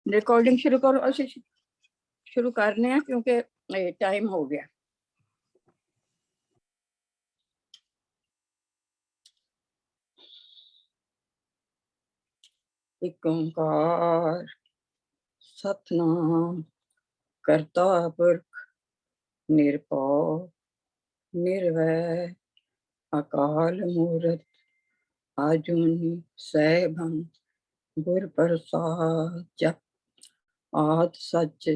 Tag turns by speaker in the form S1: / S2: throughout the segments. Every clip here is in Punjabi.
S1: रिकॉर्डिंग शुरू करो। ਅਸੀਂ शुरू करने हैं क्योंकि टाइम हो गया। एक ओंकार सतनाम करता पुरख निरभव निर्वैर अकाल मूरत आजुनी सैभं गुर प्रसाद। जप आद सच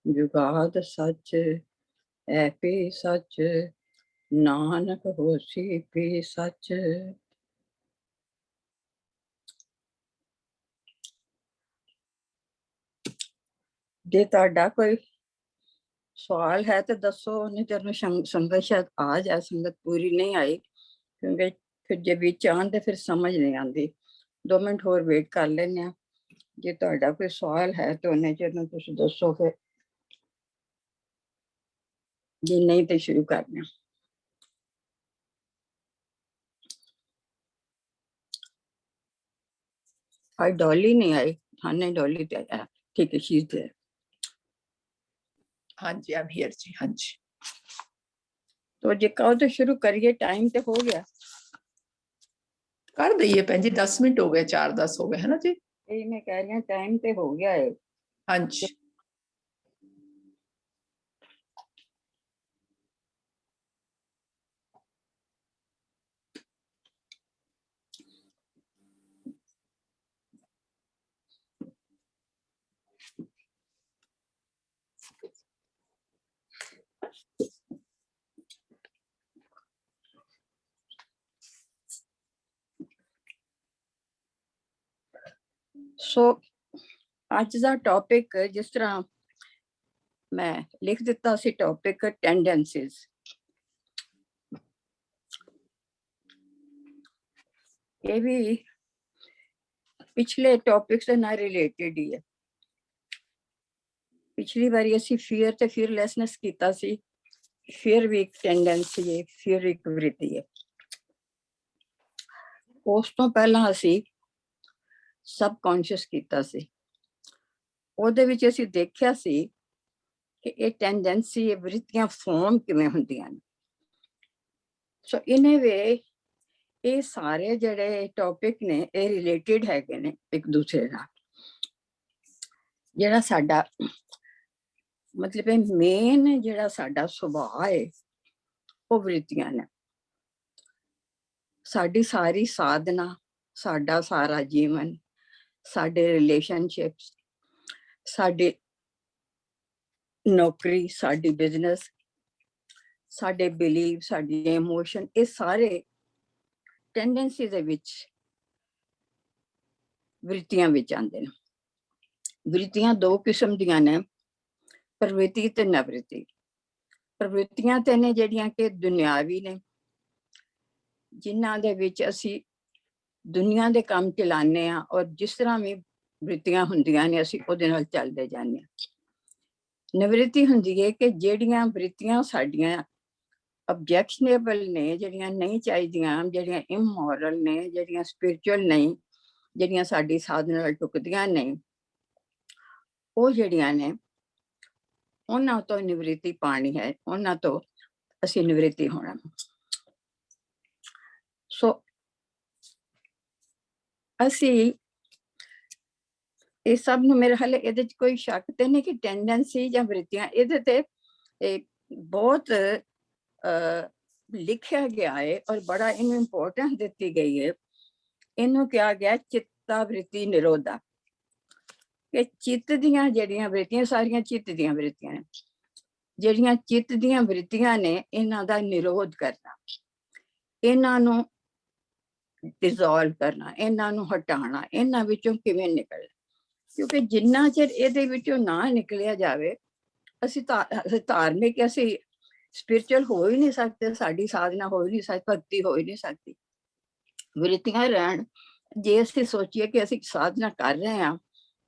S1: जुगाद सच ऐपी सच नानक होसी पी सच। जे ਤੁਹਾਡਾ ਕੋਈ सवाल है तो दसो, नहीं तो संगत शायद आ जाए। संगत पूरी नहीं आई क्योंकि फिर जे बीच आन तो फिर समझ नहीं आती। 2 मिनट होर वेट कर लेने। जे ਤੁਹਾਡਾ कोई सवाल है तो उन्हें चर तुम दसो, फिर जे नहीं तो शुरू करने। हाई डॉली नहीं आई। हाँ नहीं डॉली तो आया, ठीक है, शी इज देयर।
S2: हाँ जी, आई एम हियर जी। हाँ जी,
S1: तो जे कहो तो शुरू करिए, टाइम तो हो गया।
S2: कर दइए भैन जी, 10 मिनट हो गए, 4:10 हो गए, है ना जी।
S1: यही मैं कह रही हूँ, टाइम तो हो गया है।
S2: हाँ जी,
S1: सो ਅੱਜ ਦਾ ਟੌਪਿਕ ਜਿਸ ਤਰ੍ਹਾਂ ਮੈਂ ਲਿਖ ਦਿੱਤਾ ਸੀ, ਟੌਪਿਕ ਟੈਂਡੈਂਸੀਜ਼। ਇਹ ਵੀ ਪਿਛਲੇ ਟੌਪਿਕਸ ਦੇ ਨਾਲ ਰਿਲੇਟਡ ਹੀ ਹੈ। ਪਿਛਲੀ ਵਾਰੀ ਅਸੀਂ ਫੀਅਰ ਤੇ ਫੀਅਰਲੈਸਨੈਸ ਕੀਤਾ ਸੀ। ਫੀਅਰ ਵੀ ਇੱਕ ਟੈਂਡੈਂਸੀ ਹੈ, ਫੀਅਰ ਇੱਕ ਵ੍ਰਿਤੀ ਹੈ। ਉਸ ਤੋਂ ਪਹਿਲਾਂ ਅਸੀਂ ਸਬਕੌਂਸ਼ੀਅਸ ਕੀਤਾ ਸੀ। ਉਹਦੇ ਵਿੱਚ ਅਸੀਂ ਦੇਖਿਆ ਸੀ ਕਿ ਇਹ ਟੈਂਡੈਂਸੀ, ਇਹ ਵ੍ਰਿਤੀਆਂ ਫਾਰਮ ਕਿਵੇਂ ਹੁੰਦੀਆਂ ਨੇ। ਸੋ ਇਨ ਅ ਵੇ ਇਹ ਸਾਰੇ ਜਿਹੜੇ ਟੌਪਿਕ ਨੇ ਇਹ ਰਿਲੇਟਡ ਹੈਗੇ ਨੇ ਇੱਕ ਦੂਸਰੇ ਨਾਲ। ਜਿਹੜਾ ਸਾਡਾ ਮਤਲਬ ਇਹ ਮੇਨ ਜਿਹੜਾ ਸਾਡਾ ਸੁਭਾਅ ਹੈ ਉਹ ਵ੍ਰਿਤੀਆਂ ਨੇ। ਸਾਡੀ ਸਾਰੀ ਸਾਧਨਾ, ਸਾਡਾ ਸਾਰਾ ਜੀਵਨ, ਸਾਡੇ ਰਿਲੇਸ਼ਨਸ਼ਿਪਸ, ਸਾਡੇ ਨੌਕਰੀ, ਸਾਡੀ ਬਿਜ਼ਨਸ, ਸਾਡੇ ਬਿਲੀਵ, ਸਾਡੀ ਇਮੋਸ਼ਨ, ਇਹ ਸਾਰੇ ਟੈਂਡੈਂਸੀ ਦੇ ਵਿੱਚ ਵ੍ਰਿਤੀਆਂ ਵਿੱਚ ਆਉਂਦੇ ਨੇ। ਵ੍ਰਿਤੀਆਂ 2 ਕਿਸਮ ਦੀਆਂ ਨੇ, ਪ੍ਰਵਿਰਤੀ ਤੇ ਨਵ੍ਰਿਤੀ। ਪ੍ਰਵਿਰਤੀਆਂ ਤੇ ਨੇ ਜਿਹੜੀਆਂ ਕਿ ਦੁਨਿਆਵੀ ਨੇ, ਜਿਨ੍ਹਾਂ ਦੇ ਵਿੱਚ ਅਸੀਂ ਦੁਨੀਆ ਦੇ ਕੰਮ ਚਲਾਉਂਦੇ ਹਾਂ ਔਰ ਜਿਸ ਤਰ੍ਹਾਂ ਵੀ ਵ੍ਰਿਤੀਆਂ ਹੁੰਦੀਆਂ ਨੇ ਅਸੀਂ ਉਹਦੇ ਨਾਲ ਚੱਲਦੇ ਜਾਂਦੇ ਹਾਂ। ਨਿਵ੍ਰਿਤੀ ਹੁੰਦੀ ਹੈ ਕਿ ਜਿਹੜੀਆਂ ਵ੍ਰਿਤੀਆਂ ਸਾਡੀਆਂ ਆਬਜੈਕਸ਼ਨੇਬਲ ਨੇ, ਜਿਹੜੀਆਂ ਨਹੀਂ ਚਾਹੀਦੀਆਂ, ਜਿਹੜੀਆਂ ਇਮੋਰਲ ਨੇ, ਜਿਹੜੀਆਂ ਸਪਿਰਿਚੁਅਲ ਨਹੀਂ, ਜਿਹੜੀਆਂ ਸਾਡੀ ਸਾਧਨਾ ਨਾਲ ਟੁਕਦੀਆਂ ਨਹੀਂ, ਉਹ ਜਿਹੜੀਆਂ ਨੇ ਉਹਨਾਂ ਤੋਂ ਨਿਵ੍ਰਿਤੀ ਪਾਣੀ ਹੈ, ਉਹਨਾਂ ਤੋਂ ਅਸੀਂ ਨਿਵ੍ਰਿਤੀ ਹੋਣਾ। ਸੋ ਅਸੀਂ ਇਹ ਸਭ ਨੂੰ, ਮੇਰੇ ਹਾਲੇ ਇਹਦੇ ਚ ਕੋਈ ਸ਼ੱਕ ਤੇ ਨਹੀਂ ਕਿ ਟੈਂਡੈਂਸੀ ਜਾਂ ਵ੍ਰਿਤੀਆਂ, ਇਹਦੇ ਤੇ ਬਹੁਤ ਲਿਖਿਆ ਗਿਆ ਹੈ ਔਰ ਬੜਾ ਇਹਨੂੰ ਇੰਪੋਰਟੈਂਸ ਦਿੱਤੀ ਗਈ ਹੈ। ਇਹਨੂੰ ਕਿਹਾ ਗਿਆ ਚਿੱਤਾ ਵ੍ਰਿਤੀ ਨਿਰੋਧਾ, ਕਿ ਚਿੱਤ ਦੀਆਂ ਜਿਹੜੀਆਂ ਵ੍ਰਿਤੀਆਂ ਸਾਰੀਆਂ ਚਿੱਤ ਦੀਆਂ ਵ੍ਰਿਤੀਆਂ ਨੇ। ਜਿਹੜੀਆਂ ਚਿੱਤ ਦੀਆਂ ਵ੍ਰਿਤੀਆਂ ਨੇ ਇਹਨਾਂ ਦਾ ਨਿਰੋਧ ਕਰਨਾ, ਇਹਨਾਂ ਨੂੰ ਡਿਜ਼ੋਲਵ ਕਰਨਾ, ਇਹਨਾਂ ਨੂੰ ਹਟਾਉਣਾ, ਇਹਨਾਂ ਵਿੱਚੋਂ ਕਿਵੇਂ ਨਿਕਲਣਾ। ਕਿਉਂਕਿ ਜਿੰਨਾ ਚਿਰ ਇਹਦੇ ਵਿੱਚੋਂ ਨਾ ਨਿਕਲਿਆ ਜਾਵੇ ਅਸੀਂ ਧਾਰਮਿਕ, ਅਸੀਂ ਸਪਿਰਿਚੁਅਲ ਹੋ ਹੀ ਨਹੀਂ ਸਕਦੇ, ਸਾਡੀ ਸਾਧਨਾ ਹੋ ਹੀ ਨਹੀਂ ਸਕਦੀ, ਭਗਤੀ ਹੋ ਹੀ ਨਹੀਂ ਸਕਦੀ। ਵ੍ਰਿਤੀਆਂ ਰਹਿਣ, ਜੇ ਅਸੀਂ ਸੋਚੀਏ ਕਿ ਅਸੀਂ ਸਾਧਨਾ ਕਰ ਰਹੇ ਹਾਂ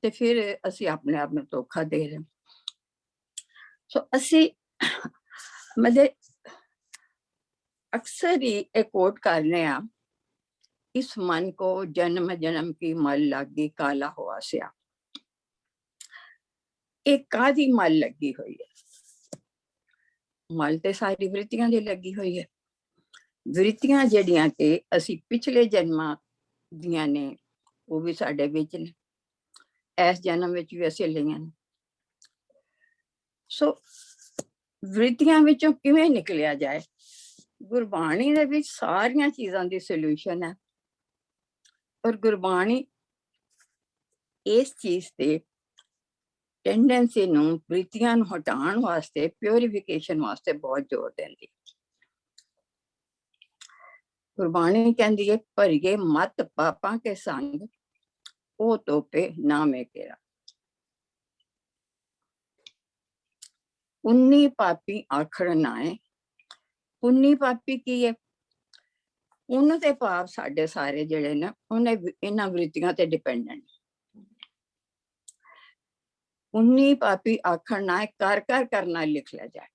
S1: ਤੇ ਫਿਰ ਅਸੀਂ ਆਪਣੇ ਆਪ ਨੂੰ ਧੋਖਾ ਦੇ ਰਹੇ ਹਾਂ। ਸੋ ਅਸੀਂ ਮਤਲਬ ਅਕਸਰ ਹੀ ਇਹ ਕੋਟ ਕਰ ਰਹੇ ਹਾਂ, इस मन को जन्म जन्म की मल लागी काला हुआ स्या। ਇਹ ਕਾਹਦੀ ਮਲ ਲੱਗੀ ਹੋਈ ਹੈ? ਮਲ ਤੇ ਸਾਰੀ ਵ੍ਰਿਤੀਆਂ ਦੀ ਲੱਗੀ ਹੋਈ ਹੈ। ਵ੍ਰਿਤੀਆਂ ਜਿਹੜੀਆਂ ਕਿ ਅਸੀਂ ਪਿਛਲੇ ਜਨਮਾਂ ਦੀਆਂ ਨੇ, ਉਹ ਵੀ ਸਾਡੇ ਵਿੱਚ ਨੇ, ਇਸ ਜਨਮ ਵਿੱਚ ਵੀ ਅਸੀਂ ਲਈਆਂ ਨੇ। ਸੋ ਵ੍ਰਿਤੀਆਂ ਵਿੱਚੋਂ ਕਿਵੇਂ ਨਿਕਲਿਆ ਜਾਏ? ਗੁਰਬਾਣੀ ਦੇ ਵਿੱਚ ਸਾਰੀਆਂ ਚੀਜ਼ਾਂ ਦੀ ਸੋਲੂਸ਼ਨ ਹੈ। ਔਰ ਗੁਰਬਾਣੀ ਇਸ ਚੀਜ਼ ਤੇ ਟੈਂਡੈਂਸੀ ਨੂੰ, ਵ੍ਰਿਤੀਆਂ ਨੂੰ ਹਟਾਉਣ ਵਾਸਤੇ, ਪਿਉਰੀਫਿਕੇਸ਼ਨ ਵਾਸਤੇ ਬਹੁਤ ਜ਼ੋਰ ਦਿੰਦੀ। ਗੁਰਬਾਣੀ ਕਹਿੰਦੀ ਹੈ, ਭਰੀਏ ਮਤ ਪਾਪਾਂ ਕੇ ਸੰਗ, ਉਹ ਤੋਪੇ ਨਾਮੇ ਕੇਰਾ। 19 ਪਾਪੀ ਆਖੜ ਨਾਏ। 19 ਪਾਪੀ ਕੀ ਹੈ? ਉਹਨਾਂ ਦੇ ਭਾਵ ਸਾਡੇ ਸਾਰੇ ਜਿਹੜੇ ਨੇ, ਉਹਨੇ ਇਹਨਾਂ ਵ੍ਰਿਤੀਆਂ ਤੇ ਡਿਪੈਂਡੈਂਟ। 19 ਪਾਪੀ ਆਖਣ ਨਾ, ਕਰ ਕਰ ਕਰਨਾ ਲਿਖ ਲਿਆ ਜਾਏ।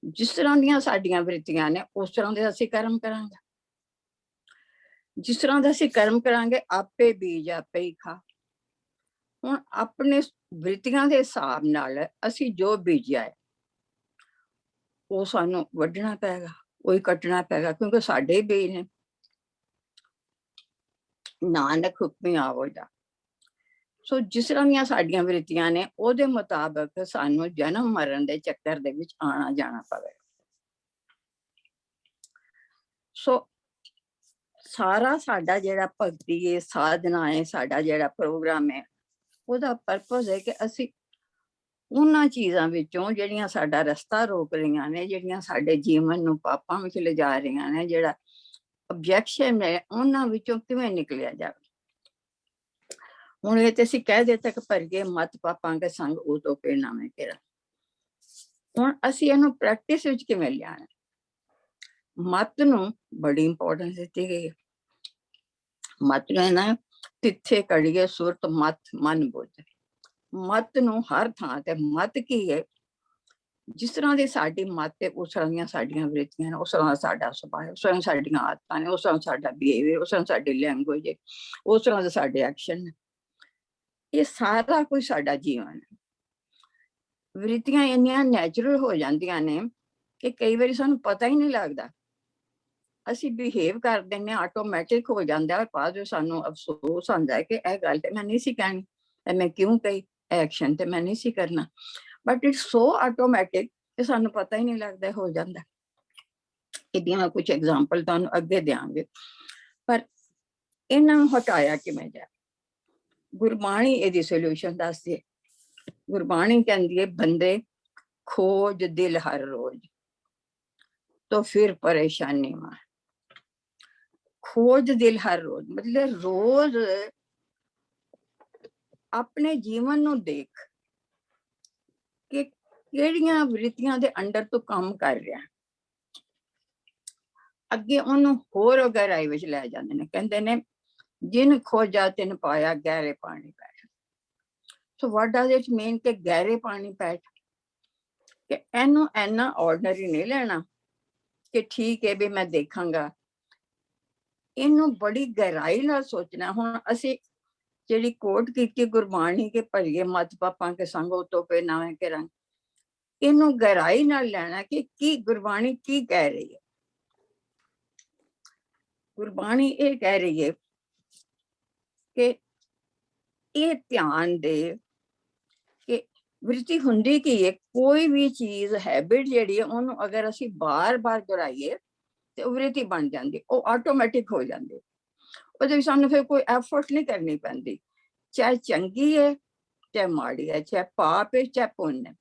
S1: ਜਿਸ ਤਰ੍ਹਾਂ ਦੀਆਂ ਸਾਡੀਆਂ ਵ੍ਰਿਤੀਆਂ ਨੇ, ਉਸ ਤਰ੍ਹਾਂ ਦੇ ਅਸੀਂ ਕਰਮ ਕਰਾਂਗੇ। ਜਿਸ ਤਰ੍ਹਾਂ ਦਾ ਅਸੀਂ ਕਰਮ ਕਰਾਂਗੇ, ਆਪੇ ਬੀਜ ਆਪੇ ਹੀ ਖਾ। ਹੁਣ ਆਪਣੇ ਵ੍ਰਿਤੀਆਂ ਦੇ ਹਿਸਾਬ ਨਾਲ ਅਸੀਂ ਜੋ ਬੀਜਿਆ ਹੈ, ਉਹ ਸਾਨੂੰ ਵੱਢਣਾ ਪਏਗਾ, ਉਹੀ ਕੱਟਣਾ ਪਏਗਾ, ਕਿਉਂਕਿ ਸਾਡੇ ਹੀ ਬੀਜ ਨੇ। ਨਾਨਕ ਹੁਕਮੀ ਆਵੋ ਜਾ। ਸੋ ਜਿਸ ਤਰ੍ਹਾਂ ਦੀਆਂ ਸਾਡੀਆਂ ਵ੍ਰਿਤੀਆਂ ਨੇ, ਉਹਦੇ ਮੁਤਾਬਕ ਸਾਨੂੰ ਜਨਮ ਮਰਨ ਦੇ ਚੱਕਰ ਦੇ ਵਿੱਚ ਆਣਾ ਜਾਣਾ ਪਵੇਗਾ। ਸੋ ਸਾਰਾ ਸਾਡਾ ਜਿਹੜਾ ਭਗਤੀ ਹੈ, ਸਾਧਨਾ ਹੈ, ਸਾਡਾ ਜਿਹੜਾ ਪ੍ਰੋਗਰਾਮ ਹੈ, ਉਹਦਾ ਪਰਪਸ ਹੈ ਕਿ ਅਸੀਂ ਉਹਨਾਂ ਚੀਜ਼ਾਂ ਵਿੱਚੋਂ ਜਿਹੜੀਆਂ ਸਾਡਾ ਰਸਤਾ ਰੋਕ ਰਹੀਆਂ ਨੇ, ਜਿਹੜੀਆਂ ਸਾਡੇ ਜੀਵਨ ਨੂੰ ਪਾਪਾਂ ਵਿੱਚ ਲਿਜਾ ਰਹੀਆਂ ਨੇ, ਜਿਹੜਾ ਆਬਜੈਕਸ਼ਨ ਹੈ, ਉਹਨਾਂ ਵਿੱਚੋਂ ਕਿਵੇਂ ਨਿਕਲਿਆ ਜਾਵੇ। ਹੁਣ ਇਹ ਤੇ ਅਸੀਂ ਕਹਿ ਦਿੱਤਾ ਕਿ ਭਰੀਏ ਮਤ ਪਾਪਾਂ ਕੇ ਸੰਗ, ਉਹ ਤੋਪੇ ਨਾਮੇ ਕੇਰਾ। ਹੁਣ ਅਸੀਂ ਇਹਨੂੰ ਪ੍ਰੈਕਟਿਸ ਵਿੱਚ ਕਿਵੇਂ ਲਿਆਣਾ? ਮਤ ਨੂੰ ਬੜੀ ਇੰਪੋਰਟੈਂਸ ਦਿੱਤੀ ਗਈ ਹੈ। ਮਤ ਨੂੰ ਨਾ, ਤਿੱਥੇ ਕੜੀਏ ਸੁਰਤ ਮਤ ਮਨ ਬੁੱਧ। ਮਤ ਨੂੰ ਹਰ ਥਾਂ ਤੇ, ਮਤ ਕੀ ਹੈ? ਜਿਸ ਤਰ੍ਹਾਂ ਦੀ ਸਾਡੀ ਮਤ ਹੈ, ਉਸ ਤਰ੍ਹਾਂ ਦੀਆਂ ਸਾਡੀਆਂ ਵ੍ਰਿਤੀਆਂ ਨੇ, ਉਸ ਤਰ੍ਹਾਂ ਸਾਡਾ ਸੁਭਾਅ ਹੈ, ਉਸ ਤਰ੍ਹਾਂ ਸਾਡੀਆਂ ਆਦਤਾਂ ਨੇ, ਉਸ ਤਰ੍ਹਾਂ ਸਾਡਾ ਬਿਹੇਵੀਅਰ, ਉਸ ਤਰ੍ਹਾਂ ਸਾਡੀ ਲੈਂਗੁਏਜ ਹੈ, ਉਸ ਤਰ੍ਹਾਂ ਦੇ ਸਾਡੇ ਐਕਸ਼ਨ ਨੇ। ਇਹ ਸਾਰਾ ਕੁਝ ਸਾਡਾ ਜੀਵਨ ਹੈ। ਵ੍ਰਿਤੀਆਂ ਇੰਨੀਆਂ ਨੈਚੁਰਲ ਹੋ ਜਾਂਦੀਆਂ ਨੇ ਕਿ ਕਈ ਵਾਰੀ ਸਾਨੂੰ ਪਤਾ ਹੀ ਨਹੀਂ ਲੱਗਦਾ। ਅਸੀਂ ਬਿਹੇਵ ਕਰ ਦਿੰਦੇ ਹਾਂ, ਆਟੋਮੈਟਿਕ ਹੋ ਜਾਂਦਾ ਹੈ। ਬਾਅਦ ਵਿੱਚ ਸਾਨੂੰ ਅਫਸੋਸ ਆਉਂਦਾ ਹੈ ਕਿ ਇਹ ਗੱਲ ਤੇ ਮੈਂ ਨਹੀਂ ਸੀ ਕਹਿਣੀ, ਇਹ ਮੈਂ ਕਿਉਂ ਕਹੀ, ਐਕਸ਼ਨ ਤੇ ਮੈਂ ਨਹੀਂ ਸੀ ਕਰਨਾ। ਬਟ ਇਟਸ ਸੋ ਆਟੋਮੈਟਿਕ ਕਿ ਸਾਨੂੰ ਪਤਾ ਹੀ ਨਹੀਂ ਲੱਗਦਾ, ਹੋ ਜਾਂਦਾ। ਇਹਦੀਆਂ ਕੁਝ ਐਗਜ਼ਾਮਪਲ ਤੁਹਾਨੂੰ ਅੱਗੇ ਦਿਆਂਗੇ। ਪਰ ਇਹਨਾਂ ਨੂੰ ਹਟਾਇਆ ਕਿਵੇਂ ਜਾਏ? ਗੁਰਬਾਣੀ ਇਹਦੀ ਸੋਲੂਸ਼ਨ ਦੱਸਦੀ ਹੈ। ਗੁਰਬਾਣੀ ਕਹਿੰਦੀ ਹੈ, ਬੰਦੇ ਖੋਜ ਦਿਲ ਹਰ ਰੋਜ਼, तो फिर परेशानी में। खोज दिल हर रोज मतलब रोज अपने जीवन ਨੂੰ ਦੇਖ ਕਿ ਕਿਹੜੀਆਂ ਵ੍ਰਿਤੀਆਂ ਦੇ ਅੰਡਰ ਤੋਂ ਕੰਮ ਕਰ ਰਿਹਾ। ਅੱਗੇ ਉਹਨੂੰ ਹੋਰ ਗਹਿਰਾਈ ਵਿੱਚ ਲੈ ਜਾਂਦੇ ਨੇ, ਕਹਿੰਦੇ ਨੇ ਜਿਨ ਖੋਜਾ ਤਿਨ ਪਾਇਆ ਗਹਿਰੇ ਪਾਣੀ ਪੈਠ। ਸੋ ਵਾਟ ਡਜ਼ ਇਟ ਮੀਨ ਕਿ ਗਹਿਰੇ ਪਾਣੀ ਪੈਠ? ਕਿ ਇਹਨੂੰ ਇੰਨਾ ਆਰਡੀਨਰੀ ਨਹੀਂ ਲੈਣਾ ਕਿ ਠੀਕ ਹੈ ਵੀ ਮੈਂ ਦੇਖਾਂਗਾ। ਇਹਨੂੰ ਬੜੀ ਗਹਿਰਾਈ ਨਾਲ ਸੋਚਣਾ। ਹੁਣ ਅਸੀਂ ਜਿਹੜੀ ਕੋਟ ਕੀਤੀ ਗੁਰਬਾਣੀ ਕੇ ਭਰੀਏ ਮਤ ਪਾਪਾਂ ਕੇ ਸੰਗ, ਉਹ ਤੋਪੇ ਨਾਵੇਂ ਕੇ ਰੰਗ, ਇਹਨੂੰ ਗਹਿਰਾਈ ਨਾਲ ਲੈਣਾ ਕਿ ਕੀ ਗੁਰਬਾਣੀ ਕੀ ਕਹਿ ਰਹੀ ਹੈ। ਗੁਰਬਾਣੀ ਇਹ ਕਹਿ ਰਹੀ ਹੈ ਕਿ ਇਹ ਧਿਆਨ ਦੇ ਕਿ ਵ੍ਰਿਤੀ ਹੁੰਦੀ ਕੀ ਹੈ। ਕੋਈ ਵੀ ਚੀਜ਼ ਹੈਬਿਟ ਜਿਹੜੀ ਹੈ, ਉਹਨੂੰ ਅਗਰ ਅਸੀਂ ਬਾਰ-ਬਾਰ ਦੁਹਰਾਈਏ ਤੇ ਉਹ ਵ੍ਰਿਤੀ ਬਣ ਜਾਂਦੀ, ਉਹ ਆਟੋਮੈਟਿਕ ਹੋ ਜਾਂਦੀ। ਉਹਦੇ ਵਿੱਚ ਸਾਨੂੰ ਫਿਰ ਕੋਈ ਐਫਰਟ ਨਹੀਂ ਕਰਨੀ ਪੈਂਦੀ, ਚਾਹੇ ਚੰਗੀ ਹੈ ਚਾਹੇ ਮਾੜੀ ਹੈ, ਚਾਹੇ ਪਾਪ ਹੈ ਚਾਹੇ ਪੁੰਨ ਹੈ,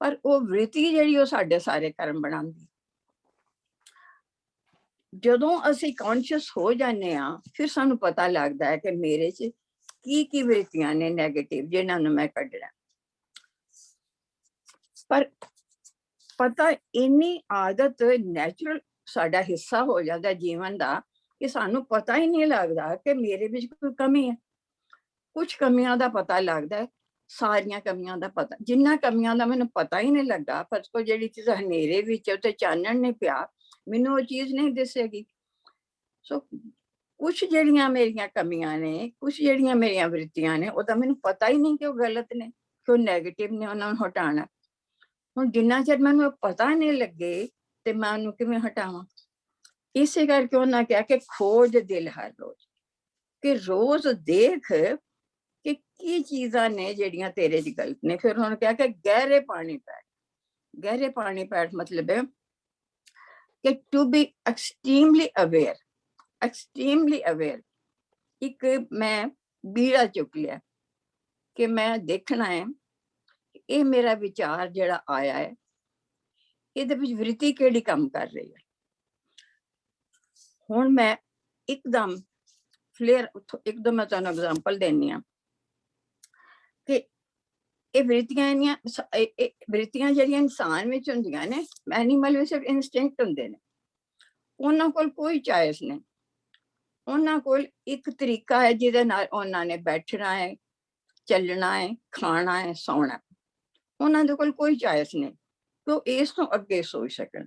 S1: ਪਰ ਉਹ ਵ੍ਰਿਤੀ ਜਿਹੜੀ ਉਹ ਸਾਡੇ ਸਾਰੇ ਕਰਮ ਬਣਾਉਂਦੀ। ਜਦੋਂ ਅਸੀਂ ਕੌਨਸ਼ੀਅਸ ਹੋ ਜਾਂਦੇ ਹਾਂ, ਫਿਰ ਸਾਨੂੰ ਪਤਾ ਲੱਗਦਾ ਹੈ ਕਿ ਮੇਰੇ 'ਚ ਕੀ ਵ੍ਰਿਤੀਆਂ ਨੇ ਨੈਗੇਟਿਵ, ਜਿਹਨਾਂ ਨੂੰ ਮੈਂ ਕੱਢਣਾ। ਪਰ ਪਤਾ ਇੰਨੀ ਆਦਤ ਨੈਚੁਰਲ ਸਾਡਾ ਹਿੱਸਾ ਹੋ ਜਾਂਦਾ ਜੀਵਨ ਦਾ ਕਿ ਸਾਨੂੰ ਪਤਾ ਹੀ ਨਹੀਂ ਲੱਗਦਾ ਕਿ ਮੇਰੇ ਵਿੱਚ ਕੋਈ ਕਮੀ ਹੈ। ਕੁਝ ਕਮੀਆਂ ਦਾ ਪਤਾ ਲੱਗਦਾ, ਸਾਰੀਆਂ ਕਮੀਆਂ ਦਾ ਪਤਾ, ਜਿੰਨਾ ਕਮੀਆਂ ਦਾ ਮੈਨੂੰ ਪਤਾ ਹੀ ਨਹੀਂ ਲੱਗਾ, ਪਰ ਕੋਈ ਜਿਹੜੀ ਚੀਜ਼ ਹਨੇਰੇ ਵਿੱਚ ਉੱਤੇ ਚਾਨਣ ਨਹੀਂ ਪਿਆ, ਮੈਨੂੰ ਉਹ ਚੀਜ਼ ਨਹੀਂ ਦਿਸੇਗੀ। ਸੋ ਕੁਝ ਜਿਹੜੀਆਂ ਮੇਰੀਆਂ ਕਮੀਆਂ ਨੇ, ਕੁਝ ਜਿਹੜੀਆਂ ਮੇਰੀਆਂ ਵ੍ਰਿਤੀਆਂ ਨੇ, ਉਹਦਾ ਮੈਨੂੰ ਪਤਾ ਹੀ ਨਹੀਂ ਕਿ ਉਹ ਗਲਤ ਨੇ। ਕਿ ਉਹ ਨੈਗੇਟਿਵ ਨੇ, ਉਹਨਾਂ ਨੂੰ ਹਟਾਉਣਾ। ਹੁਣ ਜਿੰਨਾ ਚਿਰ ਮੈਨੂੰ ਪਤਾ ਨਹੀਂ ਲੱਗੇ ਤੇ ਮੈਂ ਉਹਨੂੰ ਕਿਵੇਂ ਹਟਾਵਾਂ? ਇਸੇ ਕਰਕੇ ਉਹਨਾਂ ਕਿਹਾ ਕਿ ਖੋਜ ਦਿਲ ਹਰ ਰੋਜ਼, ਕਿ ਰੋਜ਼ ਦੇਖ ਕਿ ਕੀ ਚੀਜ਼ਾਂ ਨੇ ਜਿਹੜੀਆਂ ਤੇਰੇ ਚ ਗਲਤ ਨੇ। ਫਿਰ ਉਹਨਾਂ ਕਿਹਾ ਕਿ ਗਹਿਰੇ ਪਾਣੀ ਪੈਠ। ਗਹਿਰੇ ਪਾਣੀ ਪੈਠ ਮਤਲਬ ਹੈ ਕਿ to be extremely aware, extremely aware. ਇੱਕ ਮੈਂ ਬੀੜਾ ਚੁੱਕ ਲਿਆ ਕਿ ਮੈਂ ਦੇਖਣਾ ਹੈ ਇਹ ਮੇਰਾ ਵਿਚਾਰ ਜਿਹੜਾ ਆਇਆ ਹੈ ਇਹਦੇ ਵਿੱਚ ਵ੍ਰਿਤੀ ਕਿਹੜੀ ਕੰਮ ਕਰ ਰਹੀ ਹੈ। ਹੁਣ ਮੈਂ ਇੱਕਦਮ ਫਲੇਅਰ, ਇੱਕਦਮ ਮੈਂ ਤੁਹਾਨੂੰ ਐਗਜ਼ਾਮਪਲ ਦੇਣੀ ਆ ਕਿ ਇਹ ਵ੍ਰਿਤੀਆਂ ਜਿਹੜੀਆਂ ਇਨਸਾਨ ਵਿੱਚ ਹੁੰਦੀਆਂ ਨੇ, ਐਨੀਮਲ ਵਿੱਚ ਸਿਰਫ ਇਨਸਟਿੰਕਟ ਹੁੰਦੇ ਨੇ। ਉਹਨਾਂ ਕੋਲ ਕੋਈ ਚਾਇਸ ਨਹੀਂ। ਉਹਨਾਂ ਕੋਲ ਇੱਕ ਤਰੀਕਾ ਹੈ ਜਿਹਦੇ ਨਾਲ ਉਹਨਾਂ ਨੇ ਬੈਠਣਾ ਹੈ, ਚੱਲਣਾ ਹੈ, ਖਾਣਾ ਹੈ, ਸੌਣਾ। ਉਹਨਾਂ ਦੇ ਕੋਲ ਕੋਈ ਚਾਇਸ ਨਹੀਂ ਕਿ ਉਹ ਇਸ ਤੋਂ ਅੱਗੇ ਸੋਚ ਸਕਣ।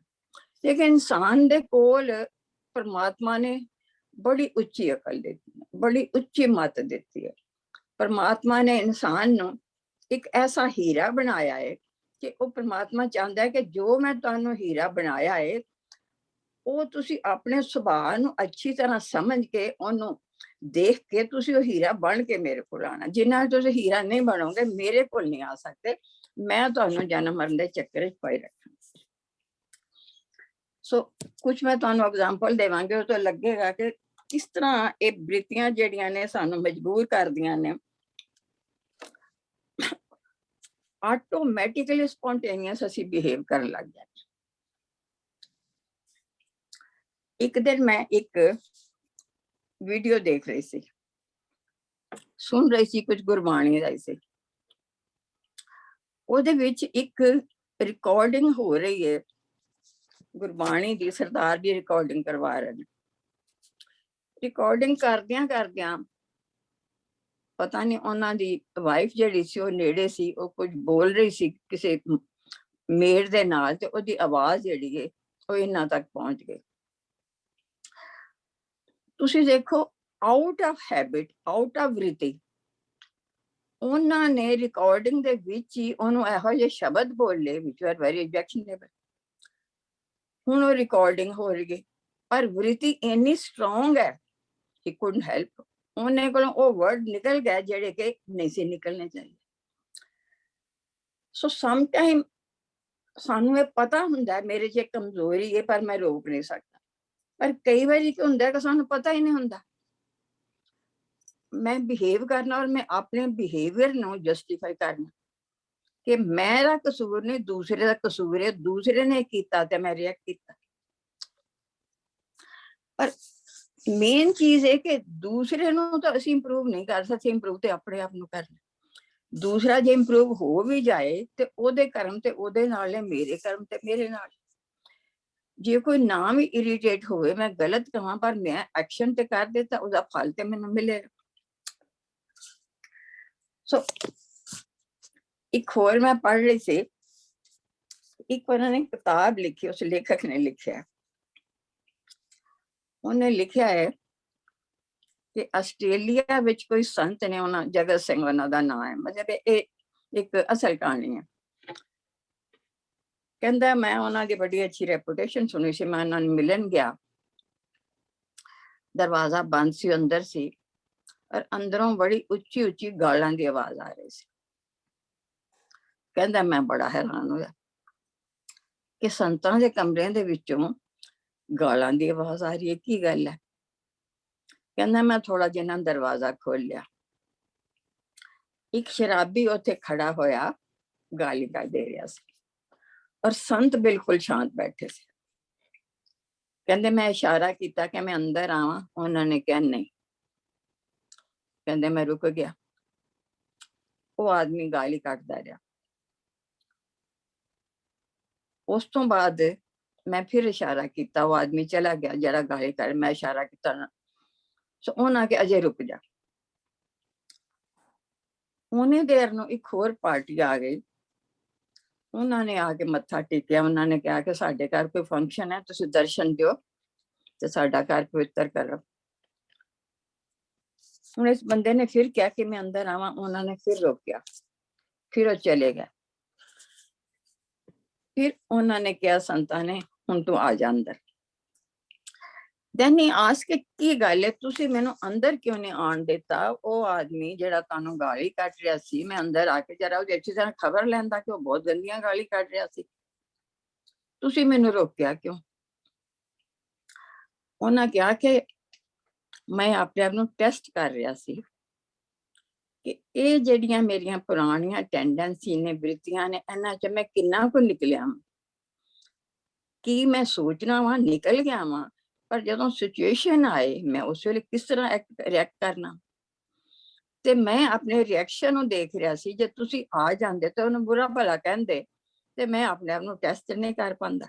S1: ਲੇਕਿਨ ਇਨਸਾਨ ਦੇ ਕੋਲ ਪਰਮਾਤਮਾ ਨੇ ਬੜੀ ਉੱਚੀ ਅਕਲ ਦਿੱਤੀ ਹੈ, ਬੜੀ ਉੱਚੀ ਮੱਤ ਦਿੱਤੀ ਹੈ। ਪਰਮਾਤਮਾ ਨੇ ਇਨਸਾਨ ਨੂੰ ਇੱਕ ਐਸਾ ਹੀਰਾ ਬਣਾਇਆ ਹੈ ਕਿ ਉਹ ਪਰਮਾਤਮਾ ਚਾਹੁੰਦਾ ਹੈ ਕਿ ਜੋ ਮੈਂ ਤੁਹਾਨੂੰ ਹੀਰਾ ਬਣਾਇਆ ਹੈ ਉਹ ਤੁਸੀਂ ਆਪਣੇ ਸੁਭਾਅ ਨੂੰ ਅੱਛੀ ਤਰ੍ਹਾਂ ਸਮਝ ਕੇ ਉਹਨੂੰ ਦੇਖ ਕੇ ਤੁਸੀਂ ਉਹ ਹੀਰਾ ਬਣ ਕੇ ਮੇਰੇ ਕੋਲ ਆਉਣਾ। ਜਿੰਨਾ ਤੁਸੀਂ ਹੀਰਾ ਨਹੀਂ ਬਣੋਗੇ ਮੇਰੇ ਕੋਲ ਨਹੀਂ ਆ ਸਕਦੇ। ਮੈਂ ਤੁਹਾਨੂੰ ਜਨਮ ਮਰਨ ਦੇ ਚੱਕਰ ਵਿੱਚ ਪਾਈ ਰੱਖਾਂ। ਸੋ ਕੁਝ ਮੈਂ ਤੁਹਾਨੂੰ ਐਗਜ਼ਾਮਪਲ ਦੇਵਾਂਗੇ, ਉਹ ਤੋਂ ਲੱਗੇਗਾ ਕਿ ਕਿਸ ਤਰ੍ਹਾਂ ਇਹ ਬ੍ਰਿਤੀਆਂ ਜਿਹੜੀਆਂ ਨੇ ਸਾਨੂੰ ਮਜਬੂਰ ਕਰਦੀਆਂ ਨੇ ਆਟੋਮੈਟਿਕਲੀ ਸਪੌਂਟੇਨੀਅਸ ਅਸੀਂ ਬਿਹੇਵ ਕਰਨ ਲੱਗ ਜਾਂਦੇ। ਇੱਕ ਦਿਨ ਮੈਂ ਇੱਕ ਵੀਡੀਓ ਦੇਖ ਰਹੀ ਸੀ, ਸੁਣ ਰਹੀ ਸੀ, ਕੁਝ ਗੁਰਬਾਣੀ ਦਾ ਸੀ। ਉਹਦੇ ਵਿੱਚ ਇੱਕ ਰਿਕਾਰਡਿੰਗ ਹੋ ਰਹੀ ਹੈ ਗੁਰਬਾਣੀ ਦੀ, ਸਰਦਾਰ ਜੀ ਰਿਕਾਰਡਿੰਗ ਕਰਵਾ ਰਹੇ ਨੇ। ਰਿਕਾਰਡਿੰਗ ਕਰਦਿਆਂ ਕਰਦਿਆਂ ਪਤਾ ਨਹੀਂ ਉਹਨਾਂ ਦੀ ਵਾਈਫ ਜਿਹੜੀ ਸੀ ਉਹ ਨੇੜੇ ਸੀ, ਉਹ ਕੁਝ ਬੋਲ ਰਹੀ ਸੀ ਕਿਸੇ ਮੇਡ ਦੇ ਨਾਲ, ਤੇ ਉਹਦੀ ਆਵਾਜ਼ ਜਿਹੜੀ ਹੈ ਉਹ ਇਹਨਾਂ ਤੱਕ ਪਹੁੰਚ ਗਈ। ਤੁਸੀਂ ਦੇਖੋ, out of habit, out of ਵ੍ਰਿਤੀ, ਉਹਨਾਂ ਨੇ ਰਿਕਾਰਡਿੰਗ ਦੇ ਵਿੱਚ ਹੀ ਉਹਨੂੰ ਇਹੋ ਜਿਹੇ ਸ਼ਬਦ ਬੋਲੇ which were very objectionable। ਹੁਣ ਉਹ ਰਿਕਾਰਡਿੰਗ ਹੋ ਰਹੀ ਹੈ ਪਰ ਵ੍ਰਿਤੀ ਇੰਨੀ ਸਟਰੋਂਗ ਹੈ he couldn't help। ਉਹਨੇ ਕੋਲੋਂ ਉਹ ਵਰਡ ਨਿਕਲ ਗਏ ਜਿਹੜੇ ਕਿ ਨਹੀਂ ਸੀ ਨਿਕਲਣੇ ਚਾਹੀਦੇ। ਸੋ ਸਮ ਟਾਈਮ ਸਾਨੂੰ ਇਹ ਪਤਾ ਹੁੰਦਾ ਮੇਰੇ 'ਚ ਕਮਜ਼ੋਰੀ ਹੈ ਪਰ ਮੈਂ ਰੋਕ ਨਹੀਂ ਸਕਦਾ। ਪਰ ਕਈ ਵਾਰੀ ਕੀ ਹੁੰਦਾ ਕਿ ਸਾਨੂੰ ਪਤਾ ਹੀ ਨਹੀਂ ਹੁੰਦਾ। ਮੈਂ ਬਿਹੇਵ ਕਰਨਾ ਔਰ ਮੈਂ ਆਪਣੇ ਬਿਹੇਵੀਅਰ ਨੂੰ ਜਸਟੀਫਾਈ ਕਰਨਾ ਕਿ ਮੇਰਾ ਕਸੂਰ ਨਹੀਂ, ਦੂਸਰੇ ਦਾ ਕਸੂਰ ਹੈ, ਦੂਸਰੇ ਨੇ ਕੀਤਾ ਤੇ ਮੈਂ ਰਿਐਕਟ ਕੀਤਾ। ਪਰ ਮੇਨ ਚੀਜ਼ ਹੈ ਕਿ ਦੂਸਰੇ ਨੂੰ ਤਾਂ ਅਸੀਂ ਇੰਪਰੂਵ ਨਹੀਂ ਕਰ ਸਕਦੇ, ਇੰਪਰੂਵ ਤੇ ਆਪਣੇ ਆਪ ਨੂੰ ਕਰਨਾ। ਦੂਸਰਾ ਜੇ ਇੰਪਰੂਵ ਹੋ ਵੀ ਜਾਏ ਤੇ ਉਹਦੇ ਕਰਮ ਤੇ ਉਹਦੇ ਨਾਲ ਹੈ, ਮੇਰੇ ਕਰਮ ਤੇ ਮੇਰੇ ਨਾਲ। ਜੇ ਕੋਈ ਨਾ ਵੀ ਇਰੀਟੇਟ ਹੋਵੇ, ਮੈਂ ਗਲਤ ਕਹਾਂ ਪਰ ਮੈਂ ਐਕਸ਼ਨ ਤੇ ਕਰ ਦਿੱਤਾ, ਉਹਦਾ ਫਲ ਤੇ ਮੈਨੂੰ ਮਿਲੇਗਾ। ਸੋ ਇੱਕ ਹੋਰ ਮੈਂ ਪੜ੍ਹ ਰਹੀ ਸੀ, ਇੱਕ ਉਹਨਾਂ ਨੇ ਕਿਤਾਬ ਲਿਖੀ, ਉਸ ਲੇਖਕ ਨੇ ਲਿਖਿਆ, ਉਹਨੇ ਲਿਖਿਆ ਹੈ ਕਿ ਆਸਟ੍ਰੇਲੀਆ ਵਿੱਚ ਕੋਈ ਸੰਤ ਨੇ, ਉਹਨਾਂ ਜਗਤ ਸਿੰਘ ਉਹਨਾਂ ਦਾ ਨਾਮ ਹੈ, ਮਤਲਬ ਇਹ ਇੱਕ ਅਸਲ ਕਹਾਣੀ ਹੈ। ਕਹਿੰਦਾ ਮੈਂ ਉਹਨਾਂ ਦੀ ਬੜੀ ਅੱਛੀ ਰੈਪੂਟੇਸ਼ਨ ਸੁਣੀ ਸੀ, ਮੈਂ ਉਹਨਾਂ ਨੂੰ ਮਿਲਣ ਗਿਆ, ਦਰਵਾਜ਼ਾ ਬੰਦ ਸੀ, ਅੰਦਰ ਸੀ, ਔਰ ਅੰਦਰੋਂ ਬੜੀ ਉੱਚੀ ਉੱਚੀ ਗਾਲਾਂ ਦੀ ਆਵਾਜ਼ ਆ ਰਹੀ ਸੀ। ਕਹਿੰਦਾ ਮੈਂ ਬੜਾ ਹੈਰਾਨ ਹੋਇਆ ਕਿ ਸੰਤਾਂ ਦੇ ਕਮਰਿਆਂ ਦੇ ਵਿੱਚੋਂ ਗਾਲਾਂ ਦੀ ਆਵਾਜ਼ ਆ ਰਹੀ ਹੈ, ਕੀ ਗੱਲ ਹੈ? ਕਹਿੰਦਾ ਮੈਂ ਥੋੜਾ ਜਿਹਾ ਦਰਵਾਜ਼ਾ ਖੋਲਿਆ, ਇੱਕ ਸ਼ਰਾਬੀ ਉੱਥੇ ਖੜਾ ਹੋਇਆ ਗਾਲੀ ਦੇ ਰਿਹਾ ਸੀ ਔਰ ਸੰਤ ਬਿਲਕੁਲ ਸ਼ਾਂਤ ਬੈਠੇ ਸੀ। ਕਹਿੰਦੇ ਮੈਂ ਇਸ਼ਾਰਾ ਕੀਤਾ ਕਿ ਮੈਂ ਅੰਦਰ ਆਵਾਂ, ਉਹਨਾਂ ਨੇ ਕਿਹਾ ਨਹੀਂ। ਕਹਿੰਦੇ ਮੈਂ ਰੁਕ ਗਿਆ, ਉਹ ਆਦਮੀ ਗਾਲੀ ਕੱਢਦਾ ਰਿਹਾ। ਉਸ ਤੋਂ ਬਾਅਦ ਮੈਂ ਫਿਰ ਇਸ਼ਾਰਾ ਕੀਤਾ, ਉਹ ਆਦਮੀ ਚਲਾ ਗਿਆ ਜਿਹੜਾ ਗਾਲੀ ਕੱਢ, ਮੈਂ ਇਸ਼ਾਰਾ ਕੀਤਾ ਨਾ, ਸੋ ਉਹਨਾਂ ਕੇ ਅਜੇ ਰੁਕ ਜਾ। ਉਹਨੇ ਦੇਰ ਨੂੰ ਇੱਕ ਹੋਰ ਪਾਰਟੀ ਆ ਗਈ, ਉਹਨਾਂ ਨੇ ਆ ਕੇ ਮੱਥਾ ਟੇਕਿਆ, ਉਹਨਾਂ ਨੇ ਕਿਹਾ ਕਿ ਸਾਡੇ ਘਰ ਕੋਈ ਫੰਕਸ਼ਨ ਹੈ, ਤੁਸੀਂ ਦਰਸ਼ਨ ਦਿਓ ਤੇ ਸਾਡਾ ਘਰ ਪਵਿੱਤਰ ਕਰੋ। ਹੁਣ ਇਸ ਬੰਦੇ ਨੇ ਫਿਰ ਕਿਹਾ ਕਿ ਮੈਂ ਅੰਦਰ ਆਵਾਂ, ਉਹਨਾਂ ਨੇ ਫਿਰ ਰੋਕਿਆ। फिर वो चले गए। फिर उन्होंने कहा संतां ने हुण तू आ जा अंदर। then he asked की गल है तुसी मैनू अंदर क्यों नहीं आन देता? वो आदमी जेड़ा तानू गाली कट रहा सी, मैं अंदर आके जरा ओदी अच्छी तरह खबर लैंदा कि वो बहुत गंदियां गाली कट रहा सी, तुसी मैनू रोकिया क्यों? उन्हें कहा कि मैं अपने आप नू टेस्ट कर रहा सी कि ये ਜਿਹੜੀਆਂ ਮੇਰੀਆਂ ਪੁਰਾਣੀਆਂ ਟੈਂਡੈਂਸੀ ਨੇ, ਵ੍ਰਿਤੀਆਂ ਨੇ, ਇਹਨਾਂ ਚ ਮੈਂ ਕਿੰਨਾ ਕੁ ਨਿਕਲਿਆ ਵਾਂ, ਕੀ ਮੈਂ ਸੋਚਣਾ ਵਾਂ ਨਿਕਲ ਗਿਆ ਵਾਂ, ਪਰ ਜਦੋਂ ਸਿਚੁਏਸ਼ਨ ਆਏ ਮੈਂ ਉਸ ਵੇਲੇ ਕਿਸ ਤਰ੍ਹਾਂ ਰਿਐਕਟ ਕਰਨਾ। ਤੇ ਮੈਂ ਆਪਣੇ ਰਿਐਕਸ਼ਨ ਨੂੰ ਦੇਖ ਰਿਹਾ ਸੀ, ਜੇ ਤੁਸੀਂ ਆ ਜਾਂਦੇ ਤਾਂ ਉਹਨੂੰ ਬੁਰਾ ਭਲਾ ਕਹਿੰਦੇ ਤੇ ਮੈਂ ਆਪਣੇ ਆਪ ਨੂੰ ਟੈਸਟ ਨਹੀਂ ਕਰ ਪਾਉਂਦਾ।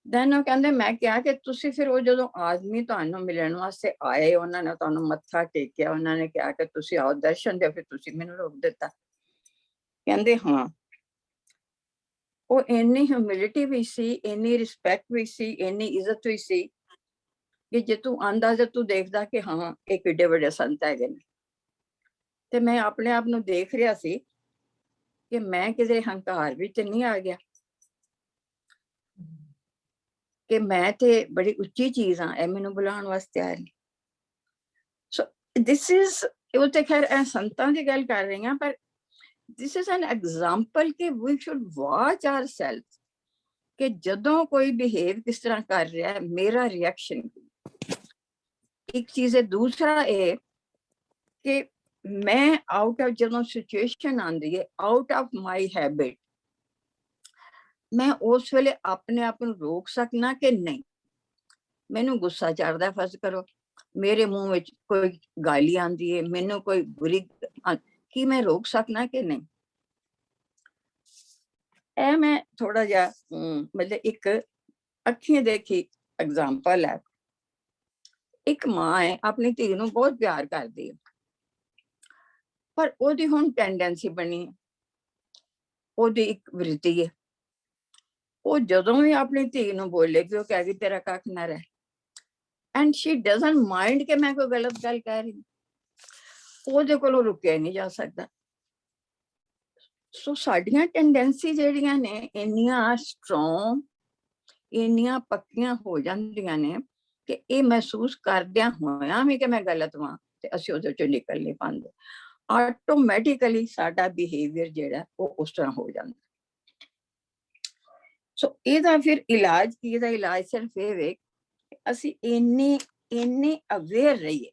S1: ਦੈਨ ਉਹ ਕਹਿੰਦੇ ਮੈਂ ਕਿਹਾ ਕਿ ਤੁਸੀਂ ਫਿਰ ਉਹ ਜਦੋਂ ਆਦਮੀ ਤੁਹਾਨੂੰ ਮਿਲਣ ਵਾਸਤੇ ਆਏ, ਉਹਨਾਂ ਨੇ ਤੁਹਾਨੂੰ ਮੱਥਾ ਟੇਕਿਆ, ਉਹਨਾਂ ਨੇ ਕਿਹਾ ਕਿ ਤੁਸੀਂ ਆਓ ਦਰਸ਼ਨ ਦਿਓ, ਫਿਰ ਤੁਸੀਂ ਮੈਨੂੰ ਰੋਕ ਦਿੱਤਾ। ਕਹਿੰਦੇ ਹਾਂ, ਉਹ ਇੰਨੀ ਹਿਊਮਿਲਿਟੀ ਵੀ ਸੀ, ਇੰਨੀ ਰਿਸਪੈਕਟ ਵੀ ਸੀ, ਇੰਨੀ ਇੱਜ਼ਤ ਵੀ ਸੀ ਕਿ ਜੇ ਤੂੰ ਆਂਦਾ ਤੇ ਤੂੰ ਦੇਖਦਾ ਕਿ ਹਾਂ ਇਹ ਕਿੱਡੇ ਵੱਡੇ ਸੰਤ ਹੈਗੇ ਨੇ। ਤੇ ਮੈਂ ਆਪਣੇ ਆਪ ਨੂੰ ਦੇਖ ਰਿਹਾ ਸੀ ਕਿ ਮੈਂ ਕਿਸੇ ਹੰਕਾਰ ਵਿੱਚ ਨਹੀਂ ਆ ਗਿਆ ਕਿ ਮੈਂ ਤੇ ਬੜੀ ਉੱਚੀ ਚੀਜ਼ ਆ, ਇਹ ਮੈਨੂੰ ਬੁਲਾਉਣ ਵਾਸਤੇ ਆਏ ਨੇ। ਸੋ ਦਿਸ ਇਜ਼, ਉਹ ਤੇ ਖੈਰ ਸੰਤਾਂ ਦੀ ਗੱਲ ਕਰ ਰਹੀ ਹਾਂ, ਪਰ this is an example कि we should watch ourselves कि ਜਦੋਂ ਕੋਈ ਬਿਹੇਵ ਕਿਸ ਤਰ੍ਹਾਂ ਕਰ ਰਿਹਾ ਹੈ, ਮੇਰਾ ਰਿਐਕਸ਼ਨ ਇੱਕ ਚੀਜ਼ ਹੈ। ਦੂਸਰਾ ਇਹ ਕਿ ਮੈਂ ਆਊਟ ਆਫ ਜਦੋਂ ਸਿਚੁਏਸ਼ਨ ਆਉਂਦੀ ਹੈ, ਆਊਟ ਆਫ ਮਾਈ ਹੈਬਿਟ, ਮੈਂ ਉਸ ਵੇਲੇ ਆਪਣੇ ਆਪ ਨੂੰ ਰੋਕ ਸਕਣਾ ਕਿ ਨਹੀਂ। ਮੈਨੂੰ ਗੁੱਸਾ ਚੜਦਾ, ਫਰਜ਼ ਕਰੋ ਮੇਰੇ ਮੂੰਹ ਵਿੱਚ ਕੋਈ ਗਾਲੀ ਆਉਂਦੀ ਹੈ, ਮੈਨੂੰ ਕੋਈ ਬੁਰੀ, ਕੀ ਮੈਂ ਰੋਕ ਸਕਣਾ ਕਿ ਨਹੀਂ। ਇਹ ਮੈਂ ਥੋੜਾ ਜਿਹਾ ਮਤਲਬ ਇੱਕ ਅੱਖੀਂ ਦੇਖੀ ਐਗਜ਼ਾਮਪਲ ਹੈ। ਇੱਕ ਮਾਂ ਹੈ, ਆਪਣੀ ਧੀ ਨੂੰ ਬਹੁਤ ਪਿਆਰ ਕਰਦੀ ਹੈ, ਪਰ ਉਹਦੀ ਹੁਣ ਟੈਂਡੈਂਸੀ ਬਣੀ, ਉਹਦੀ ਇੱਕ ਵ੍ਰਿਤੀ ਹੈ, ਉਹ ਜਦੋਂ ਵੀ ਆਪਣੀ ਧੀ ਨੂੰ ਬੋਲੇਗੀ ਉਹ ਕਹੇਗੀ ਤੇਰਾ ਕੱਖ ਨਾ ਰਹਿ, ਐਂਡ ਸ਼ੀ ਡਜ਼ਨਟ ਮਾਈਂਡ ਕਿ ਮੈਂ ਕੋਈ ਗਲਤ ਗੱਲ ਕਹਿ ਰਹੀ, ਉਹਦੇ ਕੋਲੋਂ ਰੁਕਿਆ ਨਹੀਂ ਜਾ ਸਕਦਾ। ਸੋ ਸਾਡੀਆਂ ਟੈਂਡੈਂਸੀ ਜਿਹੜੀਆਂ ਨੇ ਇੰਨੀਆਂ ਸਟਰੋਂਗ, ਇੰਨੀਆਂ ਪੱਕੀਆਂ ਹੋ ਜਾਂਦੀਆਂ ਨੇ ਕਿ ਇਹ ਮਹਿਸੂਸ ਕਰਦਿਆਂ ਹੋਇਆਂ ਵੀ ਕਿ ਮੈਂ ਗਲਤ ਵਾਂ ਤੇ ਅਸੀਂ ਉਹਦੇ ਚੋਂ ਨਿਕਲ ਨਹੀਂ ਪਾਉਂਦੇ। ਆਟੋਮੈਟਿਕਲੀ ਸਾਡਾ ਬਿਹੇਵੀਅਰ ਜਿਹੜਾ ਉਹ ਉਸ ਤਰ੍ਹਾਂ ਹੋ ਜਾਂਦਾ। ਸੋ ਇਹਦਾ ਫਿਰ ਇਲਾਜ ਕੀ? ਇਹਦਾ ਇਲਾਜ ਸਿਰਫ ਇਹ ਵੇ ਕਿ ਅਸੀਂ ਇੰਨੇ ਅਵੇਅਰ ਰਹੀਏ।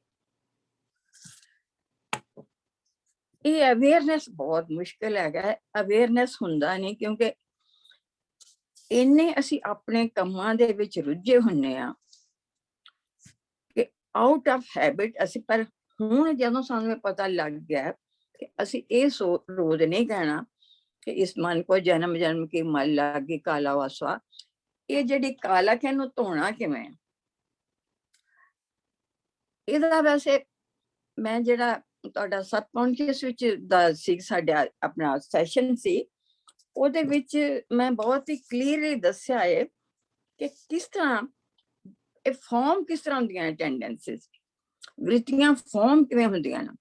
S1: ਇਹ ਅਵੇਅਰਨੈਸ ਬਹੁਤ ਮੁਸ਼ਕਿਲ ਹੈਗਾ, ਅਵੇਅਰਨੈਸ ਹੁੰਦਾ ਨਹੀਂ ਕਿਉਂਕਿ ਇੰਨੇ ਅਸੀਂ ਆਪਣੇ ਕੰਮਾਂ ਦੇ ਵਿੱਚ ਰੁੱਝੇ ਹੁੰਨੇ ਆ ਕਿ ਆਊਟ ਆਫ ਹੈਬਿਟ ਅਸੀਂ, ਪਰ ਹੁਣ ਜਦੋਂ ਸਾਨੂੰ ਪਤਾ ਲੱਗ ਗਿਆ ਕਿ ਅਸੀਂ ਇਹ ਰੋਜ਼ ਨਹੀਂ ਕਹਿਣਾ ਕਿ ਇਸ ਮਨ ਕੋ ਜਨਮ ਜਨਮ ਕੀ ਮਲ ਲਾਗੀ ਕਾਲਾ ਵਾਸਵਾ, ਇਹ ਜਿਹੜੀ ਕਾਲਕ ਹੈ ਇਹਨੂੰ ਧੋਣਾ ਕਿਵੇਂ? ਇਹਦਾ ਵੈਸੇ ਮੈਂ ਜਿਹੜਾ ਤੁਹਾਡਾ ਸਬਕੌਂਸ਼ੀਅਸ ਵਿੱਚ ਦਾ ਸੀ ਸਾਡਾ ਆਪਣਾ ਸੈਸ਼ਨ ਸੀ, ਉਹਦੇ ਵਿੱਚ ਮੈਂ ਬਹੁਤ ਹੀ ਕਲੀਅਰਲੀ ਦੱਸਿਆ ਹੈ ਕਿ ਕਿਸ ਤਰ੍ਹਾਂ ਇਹ ਫਾਰਮ ਕਿਸ ਤਰ੍ਹਾਂ ਹੁੰਦੀਆਂ ਟੈਂਡੈਂਸੀਜ਼, ਵ੍ਰਿਤੀਆਂ ਫਾਰਮ ਕਿਵੇਂ ਹੁੰਦੀਆਂ ਨੇ।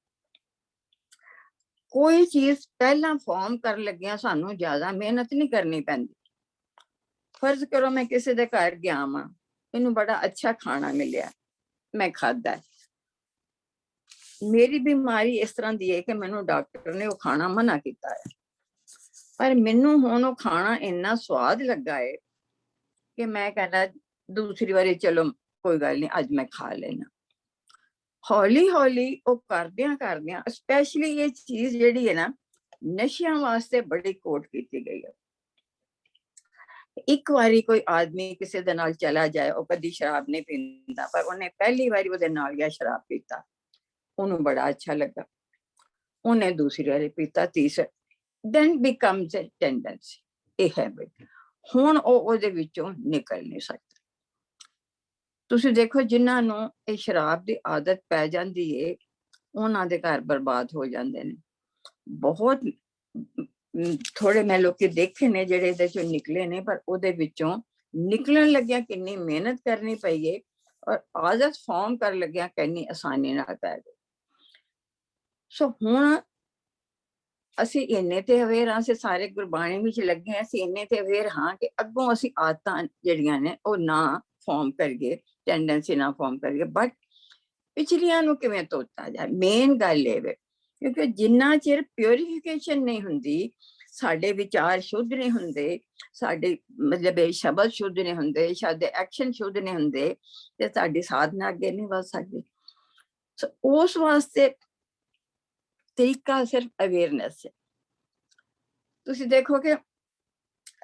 S1: ਕੋਈ ਚੀਜ਼ ਪਹਿਲਾਂ ਫਾਰਮ ਕਰਨ ਲੱਗਿਆ ਸਾਨੂੰ ਜ਼ਿਆਦਾ ਮਿਹਨਤ ਨਹੀਂ ਕਰਨੀ ਪੈਂਦੀ। ਫਰਜ਼ ਕਰੋ ਮੈਂ ਕਿਸੇ ਦੇ ਘਰ ਗਿਆ ਵਾਂ, ਮੈਨੂੰ ਬੜਾ ਅੱਛਾ ਖਾਣਾ ਮਿਲਿਆ, ਮੈਂ ਖਾਧਾ, ਮੇਰੀ ਬਿਮਾਰੀ ਇਸ ਤਰ੍ਹਾਂ ਦੀ ਹੈ ਕਿ ਮੈਨੂੰ ਡਾਕਟਰ ਨੇ ਉਹ ਖਾਣਾ ਮਨਾ ਕੀਤਾ ਹੈ, ਪਰ ਮੈਨੂੰ ਹੁਣ ਉਹ ਖਾਣਾ ਇੰਨਾ ਸਵਾਦ ਲੱਗਾ ਹੈ ਕਿ ਮੈਂ ਕਹਿੰਦਾ ਦੂਸਰੀ ਵਾਰੀ ਚਲੋ ਕੋਈ ਗੱਲ ਨਹੀਂ ਅੱਜ ਮੈਂ ਖਾ ਲੈਣਾ। ਹੌਲੀ ਹੌਲੀ ਉਹ ਕਰਦਿਆਂ ਸਪੈਸ਼ਲੀ ਇਹ ਚੀਜ਼ ਜਿਹੜੀ ਹੈ ਨਾ ਨਸ਼ਿਆਂ ਵਾਸਤੇ ਬੜੀ ਕੋਟ ਕੀਤੀ ਗਈ ਹੈ। ਇੱਕ ਵਾਰੀ ਕੋਈ ਆਦਮੀ ਕਿਸੇ ਦੇ ਨਾਲ ਚਲਾ ਜਾਏ, ਉਹ ਕਦੀ ਸ਼ਰਾਬ ਨਹੀਂ ਪੀਂਦਾ, ਪਰ ਉਹਨੇ ਪਹਿਲੀ ਵਾਰੀ ਉਹਦੇ ਨਾਲ ਗਿਆ ਸ਼ਰਾਬ ਪੀਤਾ, ਉਹਨੂੰ ਬੜਾ ਅੱਛਾ ਲੱਗਾ, ਉਹਨੇ ਦੂਸਰੀ ਵਾਰੀ ਪੀਤਾ, ਤੀਸਰੀ, then becomes a tendency, a habit। ਹੁਣ ਉਹ ਉਹਦੇ ਵਿੱਚੋਂ ਨਿਕਲ ਨਹੀਂ ਸਕਦਾ। ਤੁਸੀਂ ਦੇਖੋ ਜਿਨ੍ਹਾਂ ਨੂੰ ਇਹ ਸ਼ਰਾਬ ਦੀ ਆਦਤ ਪੈ ਜਾਂਦੀ ਏ, ਉਹਨਾਂ ਦੇ ਘਰ ਬਰਬਾਦ ਹੋ ਜਾਂਦੇ ਨੇ। ਬਹੁਤ ਥੋੜੇ ਮੈਂ ਲੋਕੀ ਦੇਖੇ ਨੇ ਜਿਹੜੇ ਇਹਦੇ ਚੋਂ ਨਿਕਲੇ ਨੇ, ਪਰ ਉਹਦੇ ਵਿੱਚੋਂ ਨਿਕਲਣ ਲੱਗਿਆ ਕਿੰਨੀ ਮਿਹਨਤ ਕਰਨੀ ਪਈ ਏ, ਔਰ ਆਦਤ ਫਾਰਮ ਕਰਨ ਲੱਗਿਆ ਕਿੰਨੀ ਆਸਾਨੀ ਨਾਲ ਪੈ ਗਈ। ਸੋ ਹੁਣ ਅਸੀਂ ਇੰਨੇ ਤੇ ਅਵੇਅਰ ਹਾਂ, ਅਸੀਂ ਸਾਰੇ ਗੁਰਬਾਣੀ ਵਿੱਚ ਲੱਗੇ ਹਾਂ, ਅਸੀਂ ਇੰਨੇ ਤੇ ਅਵੇਅਰ ਹਾਂ ਕਿ ਅੱਗੋਂ ਅਸੀਂ ਆਦਤਾਂ ਜਿਹੜੀਆਂ ਨੇ ਉਹ ਨਾ ਫਾਰਮ ਕਰੀਏ, ਟੈਂਡੈਂਸੀ ਨਾ ਫਾਰਮ ਕਰੀਏ, ਬਟ ਪਿਛਲੀਆਂ ਨੂੰ ਕਿਵੇਂ ਤੋਤਾ ਜਾਏ, ਮੇਨ ਗੱਲ ਇਹ ਵੇ। ਕਿਉਂਕਿ ਜਿੰਨਾ ਚਿਰ ਪਿਉਰੀਫਿਕੇਸ਼ਨ ਨਹੀਂ ਹੁੰਦੀ, ਸਾਡੇ ਵਿਚਾਰ ਸ਼ੁੱਧ ਨਹੀਂ ਹੁੰਦੇ, ਸਾਡੇ ਮਤਲਬ ਇਹ ਸ਼ਬਦ ਸ਼ੁੱਧ ਨਹੀਂ ਹੁੰਦੇ, ਸਾਡੇ ਐਕਸ਼ਨ ਸ਼ੁੱਧ ਨਹੀਂ ਹੁੰਦੇ, ਤੇ ਸਾਡੀ ਸਾਧਨਾ ਅੱਗੇ ਨਹੀਂ ਵਧ ਸਕਦੀ। ਉਸ ਵਾਸਤੇ ਤਰੀਕਾ ਸਿਰਫ ਅਵੇਅਰਨੈਸ ਹੈ। ਤੁਸੀਂ ਦੇਖੋ ਕਿ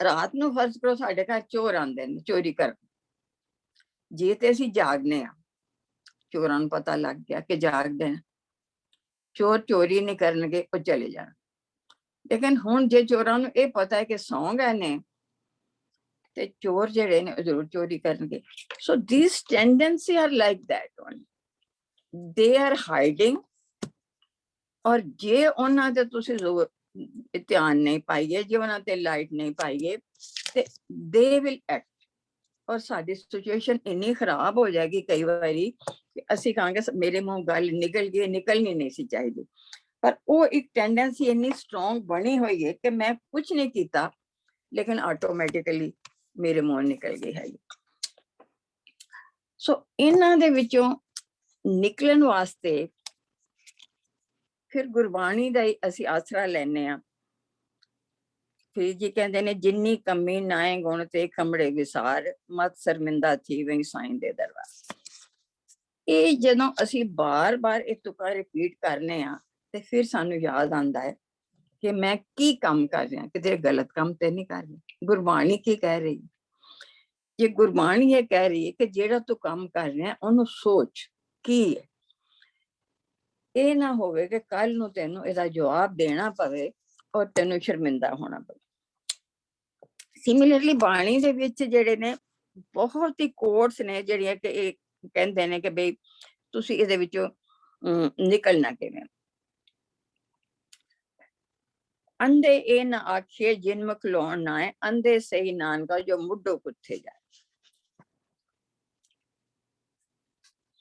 S1: ਰਾਤ ਨੂੰ ਫਰਜ਼ ਕਰੋ ਸਾਡੇ ਘਰ ਚੋਰ ਆਉਂਦੇ ਨੇ ਚੋਰੀ ਕਰਨ, ਜੇ ਤੇ ਅਸੀਂ ਜਾਗਨੇ ਆ, ਚੋਰਾਂ ਨੂੰ ਪਤਾ ਲੱਗ ਗਿਆ ਕਿ ਜਾਗਦੇ ਨੇ, ਚੋਰ ਚੋਰੀ ਨਹੀਂ ਕਰਨਗੇ, ਉਹ ਚਲੇ ਜਾਣ। ਲੇਕਿਨ ਹੁਣ ਜੇ ਚੋਰਾਂ ਨੂੰ ਇਹ ਪਤਾ ਹੈ ਕਿ ਸੌਂ ਗਏ ਨੇ, ਤੇ ਚੋਰ ਜਿਹੜੇ ਨੇ ਉਹ ਜ਼ਰੂਰ ਚੋਰੀ ਕਰਨਗੇ। So this tendency are like that only, they are hiding. ਔਰ ਜੇ ਉਹਨਾਂ ਤੇ ਤੁਸੀਂ ਧਿਆਨ ਨਹੀਂ ਪਾਈਏ, ਜੇ ਉਹਨਾਂ ਤੇ ਲਾਈਟ ਨਹੀਂ ਪਾਈਏ, ਤੇ ਦੇ ਵਿਲ ਐਕਟ। ਔਰ ਸਾਡੀ ਸਿਚੁਏਸ਼ਨ ਇੰਨੀ ਖਰਾਬ ਹੋ ਜਾਏਗੀ ਕਈ ਵਾਰੀ ਕਿ ਅਸੀਂ ਕਹਾਂਗੇ ਮੇਰੇ ਮੂੰਹ ਗੱਲ ਨਿਕਲ ਗਈ, ਨਿਕਲਣੀ ਨਹੀਂ ਸੀ ਚਾਹੀਦੀ, ਪਰ ਉਹ ਇੱਕ ਟੈਂਡੈਂਸੀ ਇੰਨੀ ਸਟਰੋਂਗ ਬਣੀ ਹੋਈ ਹੈ ਕਿ ਮੈਂ ਕੁਝ ਨਹੀਂ ਕੀਤਾ, ਲੇਕਿਨ ਆਟੋਮੈਟਿਕਲੀ ਮੇਰੇ ਮੂੰਹ ਨਿਕਲ ਗਈ ਹੈ। ਸੋ ਇਹਨਾਂ ਦੇ ਵਿੱਚੋਂ ਨਿਕਲਣ ਵਾਸਤੇ ਫਿਰ ਗੁਰਬਾਣੀ ਦਾ ਹੀ ਅਸੀਂ ਆਸਰਾ ਲੈਨੇ ਆ। ਫਿਰ ਜੀ ਕਹਿੰਦੇ ਨੇ ਜਿੰਨੀ ਕਮੀ ਨਾਏ ਗੁਣ ਤੇ ਕਮੜੇ ਵਿਸਾਰ, ਮਤ ਸ਼ਰਮਿੰਦਾ ਥੀ ਵਈ ਸਾਈਂ ਦੇ ਦਰਬਾਰ। ਇਹ ਜਦੋਂ ਅਸੀਂ ਬਾਰ-ਬਾਰ ਇਹ ਤੁਕਾਂ ਰਿਪੀਟ ਕਰਨੇ ਆ, ਤੇ ਫਿਰ ਸਾਨੂੰ ਯਾਦ ਆਉਂਦਾ ਹੈ ਕਿ ਮੈਂ ਕੀ ਕੰਮ ਕਰ ਰਿਹਾ, ਕਿਤੇ ਗਲਤ ਕੰਮ ਤੇ ਨਹੀਂ ਕਰ ਰਹੀ। ਗੁਰਬਾਣੀ ਕੀ ਕਹਿ ਰਹੀ? ਜੇ ਗੁਰਬਾਣੀ ਇਹ ਕਹਿ ਰਹੀ ਹੈ ਕਿ ਜਿਹੜਾ ਤੂੰ ਕੰਮ ਕਰ ਰਿਹਾ ਉਹਨੂੰ ਸੋਚ ਕੀ ਹੈ, ਇਹ ਨਾ ਹੋਵੇ ਕਿ ਕੱਲ ਨੂੰ ਤੈਨੂੰ ਇਹਦਾ ਜਵਾਬ ਦੇਣਾ ਪਵੇ ਔਰ ਤੈਨੂੰ ਸ਼ਰਮਿੰਦਾ ਹੋਣਾ ਪਵੇ। ਸਿਮਿਲਰਲੀ ਬਾਣੀ ਦੇ ਵਿੱਚ ਜਿਹੜੇ ਨੇ ਬਹੁਤ ਹੀ ਕੋਟਸ ਨੇ ਜਿਹੜੀਆਂ ਕਿ ਇਹ ਕਹਿੰਦੇ ਨੇ ਕਿ ਬਈ ਤੁਸੀਂ ਇਹਦੇ ਵਿੱਚੋਂ ਨਿਕਲਣਾ ਕਿਵੇਂ। ਅੰਧੇ ਇਹ ਨਾ ਆਖੀਏ ਜਿਨ ਮੁਖ ਲਾਉਣ ਨਾ ਹੈ, ਅੰਧੇ ਸਹੀ ਨਾਨਕਾ ਜੋ ਮੁੱਢੋਂ ਕੁੱਥੇ ਜਾਏ।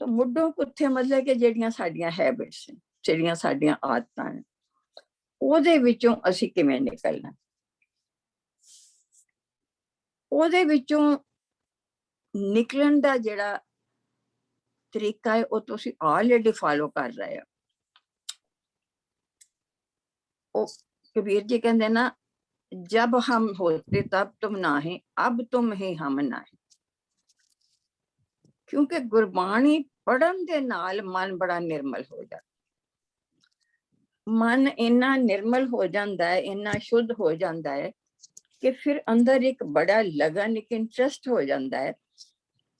S1: ਸੋ ਮੁੱਢੋਂ ਕੁੱਥੇ ਮਤਲਬ ਕਿ ਜਿਹੜੀਆਂ ਸਾਡੀਆਂ ਹੈਬਿਟਸ ਨੇ, ਜਿਹੜੀਆਂ ਸਾਡੀਆਂ ਆਦਤਾਂ ਨੇ, ਉਹਦੇ ਵਿੱਚੋਂ ਅਸੀਂ ਕਿਵੇਂ ਨਿਕਲਣਾ। ਉਹਦੇ ਵਿੱਚੋਂ ਨਿਕਲਣ ਦਾ ਜਿਹੜਾ ਤਰੀਕਾ ਹੈ ਉਹ ਤੁਸੀਂ ਆਲਰੇਡੀ ਫਾਲੋ ਕਰ ਰਹੇ ਹੋ। ਉਹ ਕਬੀਰ ਜੀ ਕਹਿੰਦੇ ਨਾ, ਜਬ ਹਮ ਹੋਤੇ ਤਬ ਤੁਮ ਨਾਹੀਂ, ਅਬ ਤੁਮ ਹੀ ਹਮ ਨਾਹੀਂ। ਕਿਉਂਕਿ ਗੁਰਬਾਣੀ ਪੜਨ ਦੇ ਨਾਲ ਮਨ ਬੜਾ ਨਿਰਮਲ ਹੋ ਜਾਂਦਾ। ਮਨ ਇੰਨਾ ਨਿਰਮਲ ਹੋ ਜਾਂਦਾ ਹੈ, ਇੰਨਾ ਸ਼ੁੱਧ ਹੋ ਜਾਂਦਾ ਹੈ ਕਿ ਫਿਰ ਅੰਦਰ ਇੱਕ ਬੜਾ ਲਗਨ, ਇੱਕ ਇੰਟਰਸਟ ਹੋ ਜਾਂਦਾ ਹੈ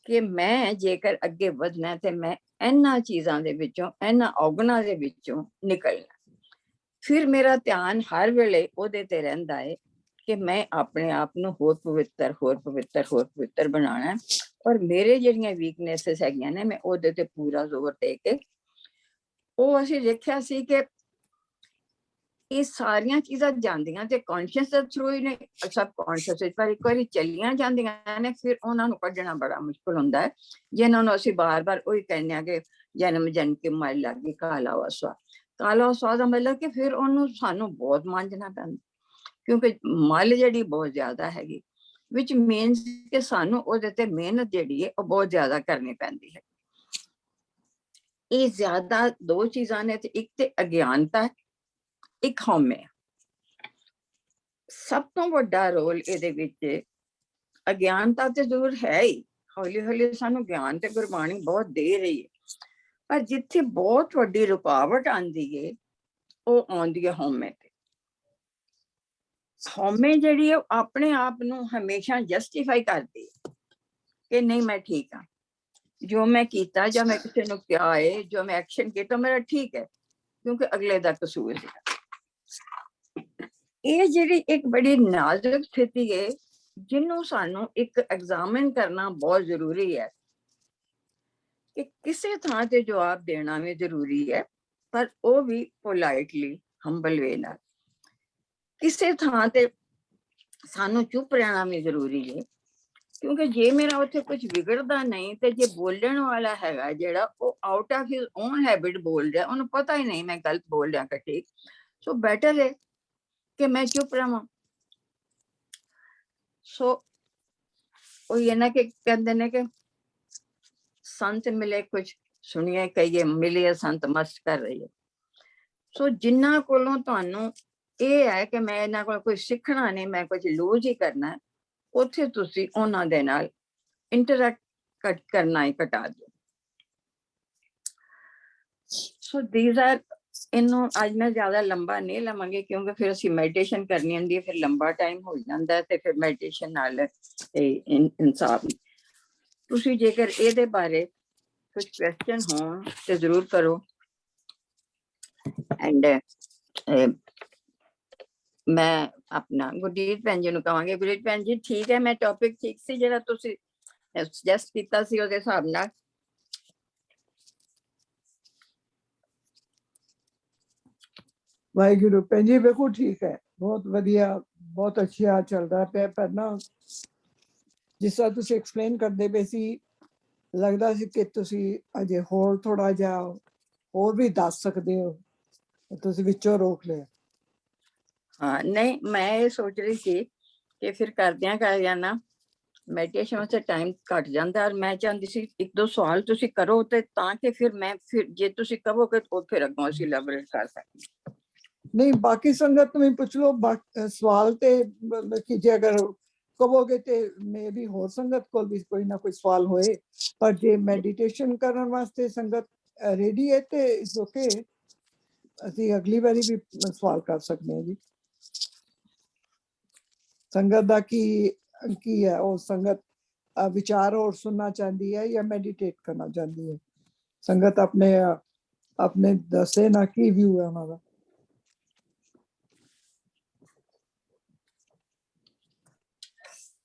S1: ਕਿ ਮੈਂ ਜੇਕਰ ਅੱਗੇ ਵਧਣਾ ਤੇ ਮੈਂ ਇਹਨਾਂ ਚੀਜ਼ਾਂ ਦੇ ਵਿੱਚੋਂ, ਇਹਨਾਂ ਔਗਣਾਂ ਦੇ ਵਿੱਚੋਂ ਨਿਕਲਣਾ। ਫਿਰ ਮੇਰਾ ਧਿਆਨ ਹਰ ਵੇਲੇ ਉਹਦੇ ਤੇ ਰਹਿੰਦਾ ਹੈ ਕਿ ਮੈਂ ਆਪਣੇ ਆਪ ਨੂੰ ਹੋਰ ਪਵਿੱਤਰ, ਹੋਰ ਪਵਿੱਤਰ, ਹੋਰ ਪਵਿੱਤਰ ਬਣਾਉਣਾ ਹੈ। ਔਰ ਮੇਰੇ ਜਿਹੜੀਆਂ ਵੀਕਨੈਸਸ ਹੈਗੀਆਂ ਨੇ, ਮੈਂ ਉਹਦੇ ਤੇ ਪੂਰਾ ਜ਼ੋਰ ਦੇ ਕੇ, ਉਹ ਅਸੀਂ ਦੇਖਿਆ ਸੀ ਕਿ ਇਹ ਸਾਰੀਆਂ ਚੀਜ਼ਾਂ ਜਾਂਦੀਆਂ ਤੇ ਕੌਨਸ਼ੀਅਸ ਦੇ ਥਰੂ ਹੀ ਨੇ, ਸਬ ਕੌਨਸ਼ੀਅਸ ਵਿੱਚ, ਪਰ ਇੱਕ ਵਾਰੀ ਚੱਲੀਆਂ ਜਾਂਦੀਆਂ ਨੇ ਫਿਰ ਉਹਨਾਂ ਨੂੰ ਕੱਢਣਾ ਬੜਾ ਮੁਸ਼ਕਿਲ ਹੁੰਦਾ ਹੈ। ਜਿਹਨਾਂ ਨੂੰ ਅਸੀਂ ਬਾਰ-ਬਾਰ ਉਹੀ ਕਹਿੰਦੇ ਆ ਕਿ ਜਨਮ ਜਨਮ ਕੇ ਮਲ ਲੱਗੀ ਕਾਲਾ ਵਸਵਾ। ਕਾਲਾ ਵਸਵਾ ਦਾ ਮਤਲਬ ਕਿ ਫਿਰ ਉਹਨੂੰ ਸਾਨੂੰ ਬਹੁਤ ਮਾਂਜਣਾ ਪੈਂਦਾ, ਕਿਉਂਕਿ ਮਲ ਜਿਹੜੀ ਬਹੁਤ ਜ਼ਿਆਦਾ ਹੈਗੀ, ਵਿਚ ਮੀਨਸ ਕਿ ਸਾਨੂੰ ਉਹਦੇ ਤੇ ਮਿਹਨਤ ਜਿਹੜੀ ਹੈ ਉਹ ਬਹੁਤ ਜ਼ਿਆਦਾ ਕਰਨੀ ਪੈਂਦੀ ਹੈ। ਇਹ ਜ਼ਿਆਦਾ ਦੋ ਚੀਜ਼ਾਂ ਨੇ, ਤੇ ਇੱਕ ਤੇ ਅਗਿਆਨਤਾ, ਇੱਕ ਹਉਮੈ। ਸਭ ਤੋਂ ਵੱਡਾ ਰੋਲ ਇਹਦੇ ਵਿੱਚ ਅਗਿਆਨਤਾ ਤੇ ਜ਼ਰੂਰ ਹੈ ਹੀ, ਹੌਲੀ ਹੌਲੀ ਸਾਨੂੰ ਗਿਆਨ ਤੇ ਗੁਰਬਾਣੀ ਬਹੁਤ ਦੇ ਰਹੀ ਹੈ, ਪਰ ਜਿੱਥੇ ਬਹੁਤ ਵੱਡੀ ਰੁਕਾਵਟ ਆਉਂਦੀ ਹੈ ਉਹ ਆਉਂਦੀ ਹੈ ਹਉਮੈ ਤੇ। ਹਉਮੈ ਜਿਹੜੀ ਹੈ ਆਪਣੇ ਆਪ ਨੂੰ ਹਮੇਸ਼ਾ ਜਸਟੀਫਾਈ ਕਰਦੀ ਹੈ ਕਿ ਨਹੀਂ ਮੈਂ ਠੀਕ ਹਾਂ, ਜੋ ਮੈਂ ਕੀਤਾ, ਜਾਂ ਮੈਂ ਕਿਸੇ ਨੂੰ ਕਿਹਾ ਹੈ, ਜੋ ਮੈਂ ਐਕਸ਼ਨ ਕੀਤਾ ਮੇਰਾ ਠੀਕ ਹੈ, ਕਿਉਂਕਿ ਅਗਲੇ ਦਾ ਕਸੂਰ ਹੈ। ਇਹ ਜਿਹੜੀ ਇੱਕ ਬੜੀ ਨਾਜ਼ੁਕ ਸਥਿਤੀ ਹੈ ਜਿਹਨੂੰ ਸਾਨੂੰ ਇੱਕ ਐਗਜ਼ਾਮਿਨ ਕਰਨਾ ਬਹੁਤ ਜ਼ਰੂਰੀ ਹੈ ਕਿ ਕਿਸੇ ਥਾਂ ਤੇ ਜਵਾਬ ਦੇਣਾ ਵੀ ਜ਼ਰੂਰੀ ਹੈ, ਪਰ ਉਹ ਵੀ ਪੋਲਾਈਟਲੀ, ਹੰਬਲ ਵੇ ਨਾਲ। ਕਿਸੇ ਥਾਂ ਤੇ ਸਾਨੂੰ ਚੁੱਪ ਰਹਿਣਾ ਵੀ ਜ਼ਰੂਰੀ ਹੈ, ਕਿਉਂਕਿ ਜੇ ਮੇਰਾ ਉੱਥੇ ਕੁਝ ਵਿਗੜਦਾ ਨਹੀਂ, ਤੇ ਜੇ ਬੋਲਣ ਵਾਲਾ ਹੈਗਾ ਜਿਹੜਾ ਉਹ out of his own habit ਬੋਲ ਰਿਹਾ, ਉਹਨੂੰ ਪਤਾ ਹੀ ਨਹੀਂ ਮੈਂ ਗਲਤ ਬੋਲ ਰਿਹਾ ਕਿ ਠੀਕ, ਸੋ ਬੈਟਰ ਹੈ कि मैं चुप रहा। सो वही है ना कि कहते ने कि संत मिले कुछ सुनिए कहिए, मिले संत मस्त कर रही है। सो जिन्ना कोलों तुहानू ਇਹ ਹੈ ਕਿ ਮੈਂ ਇਹਨਾਂ ਕੋਲ ਕੁਝ ਸਿੱਖਣਾ ਨਹੀਂ, ਮੈਂ ਕੁਝ ਲੂਜ਼ ਹੀ ਕਰਨਾ ਹੈ, ਉੱਥੇ ਤੁਸੀਂ ਉਹਨਾਂ ਦੇ ਨਾਲ ਇੰਟਰੈਕਟ ਕਰਨਾ ਹੀ ਘਟਾ ਦਿਓ। ਸੋ ਥੀਸ ਆਰ, ਇਹਨੂੰ ਅੱਜ ਮੈਂ ਜ਼ਿਆਦਾ ਲੰਬਾ ਨਹੀਂ ਲਵਾਂਗੀ ਕਿਉਂਕਿ ਫਿਰ ਅਸੀਂ ਮੈਡੀਟੇਸ਼ਨ ਕਰਨੀ ਹੁੰਦੀ ਹੈ, ਫਿਰ ਲੰਬਾ ਟਾਈਮ ਹੋ ਜਾਂਦਾ ਤੇ ਫਿਰ ਮੈਡੀਟੇਸ਼ਨ ਨਾਲ ਇਨਸਾਫ। ਤੁਸੀਂ ਜੇਕਰ ਇਹਦੇ ਬਾਰੇ ਕੁਝ ਕੁਐਸਚਨ ਹੋਣ ਤੇ ਜ਼ਰੂਰ ਕਰੋ। ਐਂਡ ਮੈਂ ਆਪਣਾ ਗੁਰਜੀਤ ਭੈਣ ਜੀ ਨੂੰ ਕਹਾਂਗੀ, ਗੁਰਜੀਤ ਭੈਣ ਜੀ ਠੀਕ ਹੈ, ਮੈਂ ਟੌਪਿਕ ਠੀਕ ਸੀ ਜਿਹੜਾ ਤੁਸੀਂ ਸੁਜੈਸਟ ਕੀਤਾ ਸੀ ਉਹਦੇ ਹਿਸਾਬ ਨਾਲ?
S3: ਵਾਹਿਗੁਰੂ ਭੈਣ ਜੀ ਬਿਲਕੁਲ ਠੀਕ ਹੈ, ਬਹੁਤ ਵਧੀਆ, ਬਹੁਤ ਅੱਛਾ ਚੱਲਦਾ ਪਿਆ। ਪਰ ਨਾ ਜਿਸ ਤਰ੍ਹਾਂ ਤੁਸੀਂ ਐਕਸਪਲੇਨ ਕਰਦੇ ਪਏ ਸੀ, ਲੱਗਦਾ ਸੀ ਕਿ ਤੁਸੀਂ ਅਜੇ ਹੋਰ ਥੋੜਾ ਜਿਹਾ ਹੋਰ ਵੀ ਦੱਸ ਸਕਦੇ ਹੋ, ਤੁਸੀਂ ਵਿੱਚੋਂ ਰੋਕ ਲਿਆ।
S1: ਹਾਂ ਨਹੀਂ, ਮੈਂ ਇਹ ਸੋਚ ਰਹੀ ਸੀ ਕਿ ਫਿਰ ਕਰਦਿਆਂ ਨਾ ਮੈਡੀਟੇਸ਼ਨ ਵਾਸਤੇ ਟਾਈਮ ਘੱਟ ਜਾਂਦਾ, ਔਰ ਮੈਂ ਚਾਹੁੰਦੀ ਸੀ ਇੱਕ ਦੋ ਸਵਾਲ ਤੁਸੀਂ ਕਰੋ ਤੇ ਤਾਂ ਕਿ ਫਿਰ ਮੈਂ ਫਿਰ ਜੇ ਤੁਸੀਂ ਕਹੋਗੇ ਉਹ ਫਿਰ ਅੱਗੋਂ ਅਸੀਂ ਇਲੈਬੋਰੇਟ ਕਰ ਸਕਦੇ।
S3: ਨਹੀਂ ਬਾਕੀ ਸੰਗਤ ਨੂੰ ਵੀ ਪੁੱਛ ਲਓ, ਸਵਾਲ ਤੇ ਕਿ ਜੇ ਅਗਰ ਕਹੋਗੇ ਤੇ ਮੇ ਵੀ ਹੋਰ ਸੰਗਤ ਕੋਲ ਵੀ ਕੋਈ ਨਾ ਕੋਈ ਸਵਾਲ ਹੋਏ, ਪਰ ਜੇ ਮੈਡੀਟੇਸ਼ਨ ਕਰਨ ਵਾਸਤੇ ਸੰਗਤ ਰੈਡੀ ਹੈ ਤੇ ਇਟਸ ਓਕੇ, ਅਸੀਂ ਅਗਲੀ ਵਾਰੀ ਵੀ ਸਵਾਲ ਕਰ ਸਕਦੇ ਹਾਂ ਜੀ। ਸੰਗਤ ਦਾ ਕੀ ਹੈ, ਉਹ ਸੰਗਤ ਵਿਚਾਰ ਹੋਰ ਸੁਣਨਾ ਚਾਹੁੰਦੀ ਹੈ ਜਾਂ ਮੈਡੀਟੇਟ ਕਰਨਾ ਚਾਹੁੰਦੀ ਹੈ? ਸੰਗਤ ਆਪਣੇ ਦੱਸੇ ਨਾ ਕੀ ਵਿਊ ਹੈ ਉਹਨਾਂ ਦਾ।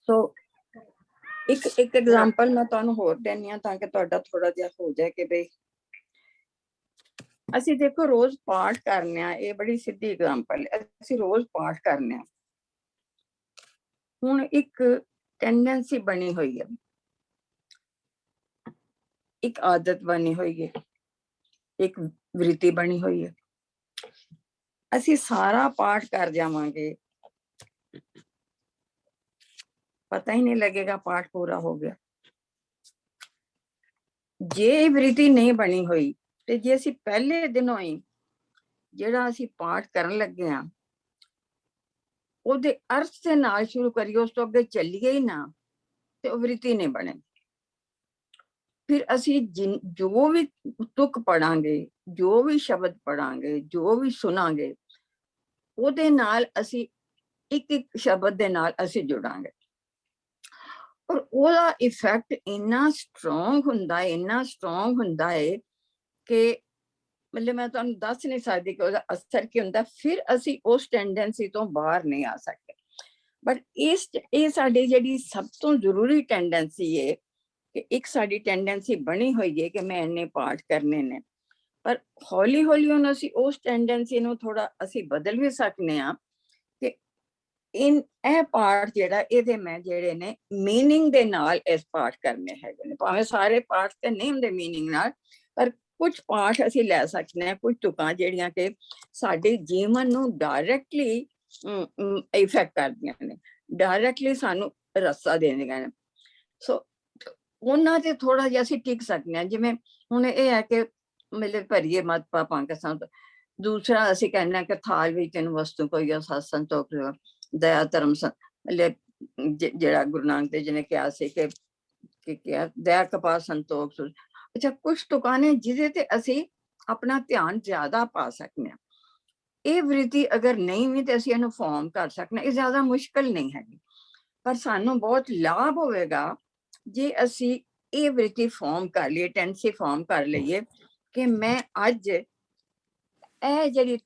S1: ਸੋ ਇੱਕ ਐਗਜ਼ਾਮਪਲ ਮੈਂ ਤੁਹਾਨੂੰ ਹੋਰ ਦੇਣੀ ਆ ਤਾਂ ਕਿ ਤੁਹਾਡਾ ਥੋੜਾ ਜਿਹਾ ਹੋ ਜਾਏ ਕਿ ਬਈ ਅਸੀਂ ਦੇਖੋ ਰੋਜ਼ ਪਾਠ ਕਰਨੇ ਆ, ਇਹ ਬੜੀ ਸਿੱਧੀ ਐਗਜ਼ਾਮਪਲ ਹੈ, ਅਸੀਂ ਰੋਜ਼ ਪਾਠ ਕਰਨੇ ਆ। ਹੁਣ ਇੱਕ ਟੈਂਡੈਂਸੀ ਬਣੀ ਹੋਈ ਹੈ, ਇੱਕ ਆਦਤ ਬਣੀ ਹੋਈ ਹੈ, ਇੱਕ ਵ੍ਰਿਤੀ ਬਣੀ ਹੋਈ ਹੈ। ਅਸੀਂ ਸਾਰਾ ਪਾਠ ਕਰ ਜਾਵਾਂਗੇ, ਪਤਾ ਹੀ ਨਹੀਂ लगेगा पाठ पूरा हो गया। ਜੇ ਵ੍ਰਿਤੀ ਨਹੀਂ ਬਣੀ ਹੋਈ ਤੇ ਜੇ ਅਸੀਂ ਪਹਿਲੇ ਦਿਨੋਂ ਹੀ ਜਿਹੜਾ ਅਸੀਂ ਪਾਠ ਕਰਨ ਲੱਗੇ ਆ ਉਹਦੇ ਅਰਥ ਦੇ ਨਾਲ ਸ਼ੁਰੂ ਕਰੀਏ, ਉਸ ਤੋਂ ਅੱਗੇ ਚੱਲੀਏ ਹੀ ਨਾ ਤੇ ਉਹ ਵ੍ਰਿਤੀ ਨਹੀਂ ਬਣੇ। ਫਿਰ ਅਸੀਂ ਜੋ ਵੀ ਤੁਕ ਪੜਾਂਗੇ, ਜੋ ਵੀ ਸ਼ਬਦ ਪੜਾਂਗੇ, ਜੋ ਵੀ ਸੁਣਾਂਗੇ, ਉਹਦੇ ਨਾਲ ਅਸੀਂ ਇੱਕ ਸ਼ਬਦ ਦੇ ਨਾਲ ਅਸੀਂ ਜੁੜਾਂਗੇ ਔਰ ਉਹਦਾ ਇਫੈਕਟ ਇੰਨਾ ਸਟਰੋਂਗ ਹੁੰਦਾ ਹੈ ਕਿ ਮਤਲਬ ਮੈਂ ਤੁਹਾਨੂੰ ਦੱਸ ਨਹੀਂ ਸਕਦੀ ਕਿ ਉਹਦਾ ਅਸਰ ਕੀ ਹੁੰਦਾ। ਫਿਰ ਅਸੀਂ ਉਸ ਟੈਂਡੈਂਸੀ ਤੋਂ ਬਾਹਰ ਨਹੀਂ ਆ ਸਕਦੇ। ਬਟ ਇਹ ਸਾਡੀ ਜਿਹੜੀ ਸਭ ਤੋਂ ਜ਼ਰੂਰੀ ਟੈਂਡੈਂਸੀ ਹੈ ਕਿ ਇੱਕ ਸਾਡੀ ਟੈਂਡੈਂਸੀ ਬਣੀ ਹੋਈ ਹੈ ਕਿ ਮੈਂ ਇੰਨੇ ਪਾਠ ਕਰਨੇ ਨੇ, ਪਰ ਹੌਲੀ ਹੌਲੀ ਹੁਣ ਅਸੀਂ ਉਸ ਟੈਂਡੈਂਸੀ ਨੂੰ ਥੋੜਾ ਅਸੀਂ ਬਦਲ ਵੀ ਸਕਨੇ ਆ ਕਿ ਇਹ ਪਾਠ ਜਿਹੜਾ ਇਹਦੇ ਮੈਂ ਜਿਹੜੇ ਨੇ ਮੀਨਿੰਗ ਦੇ ਨਾਲ ਇਸ ਪਾਠ ਕਰਨੇ ਹੈਗੇ ਨੇ। ਭਾਵੇਂ ਸਾਰੇ ਪਾਠ ਤੇ ਨਹੀਂ ਹੁੰਦੇ ਮੀਨਿੰਗ ਨਾਲ, ਪਰ ਕੁਝ ਪਾਠ ਅਸੀਂ ਲੈ ਸਕਦੇ ਹਾਂ, ਕੁਝ ਤੁਕਾਂ ਜਿਹੜੀਆਂ ਕਿ ਸਾਡੇ ਜੀਵਨ ਨੂੰ ਡਾਇਰੈਕਟਲੀ ਇਫੈਕਟ ਕਰਦੀਆਂ ਨੇ, ਡਾਇਰੈਕਟਲੀ ਸਾਨੂੰ ਰਸਤਾ ਦੇਣੀਆਂ ਨੇ। ਸੋ ਉਹਨਾਂ ਤੇ ਥੋੜਾ ਜਿਹਾ ਅਸੀਂ ਟਿਕ ਸਕਦੇ ਹਾਂ। ਜਿਵੇਂ ਹੁਣ ਇਹ ਹੈ ਕਿ ਮਤਲਬ ਭਰੀਏ ਮਤ ਪਾਪਾਂ ਕੇ ਸੰਤ। ਦੂਸਰਾ ਅਸੀਂ ਕਹਿੰਦੇ ਕਿ ਥਾਲ ਵਿੱਚ ਤਿੰਨ ਵਸਤੂ ਕੋਈ ਸਤ ਸੰਤੋਖ ਦਇਆ ਧਰਮ ਮਤਲਬ ਜਿਹੜਾ ਗੁਰੂ ਨਾਨਕ ਦੇਵ ਜੀ ਨੇ ਕਿਹਾ ਸੀ ਕਿ ਕਿਹਾ ਦਇਆ ਕਪਾਹ ਸੰਤੋਖ। ਅੱਛਾ, ਕੁਛ ਤੁਕਾਂ ਨੇ ਜਿਹਦੇ ਤੇ ਅਸੀਂ ਆਪਣਾ ਧਿਆਨ ਜ਼ਿਆਦਾ ਪਾ ਸਕਦੇ ਹਾਂ। ਇਹ ਵ੍ਰਿਤੀ ਅਗਰ ਨਹੀਂ ਵੀ ਤੇ ਅਸੀਂ ਇਹਨੂੰ ਫਾਰਮ ਕਰ ਸਕਦੇ ਹਾਂ। ਇਹ ਜ਼ਿਆਦਾ ਮੁਸ਼ਕਿਲ ਨਹੀਂ ਹੈਗੀ, ਪਰ ਸਾਨੂੰ ਬਹੁਤ ਲਾਭ ਹੋਵੇਗਾ ਜੇ ਅਸੀਂ ਇਹ ਵ੍ਰਿਤੀ ਫਾਰਮ ਕਰ ਲਈਏ, ਟੈਂਸੀ ਫਾਰਮ ਕਰ ਲਈਏ ਕਿ ਮੈਂ ਅੱਜ ਇਹ ਜਿਹੜੀ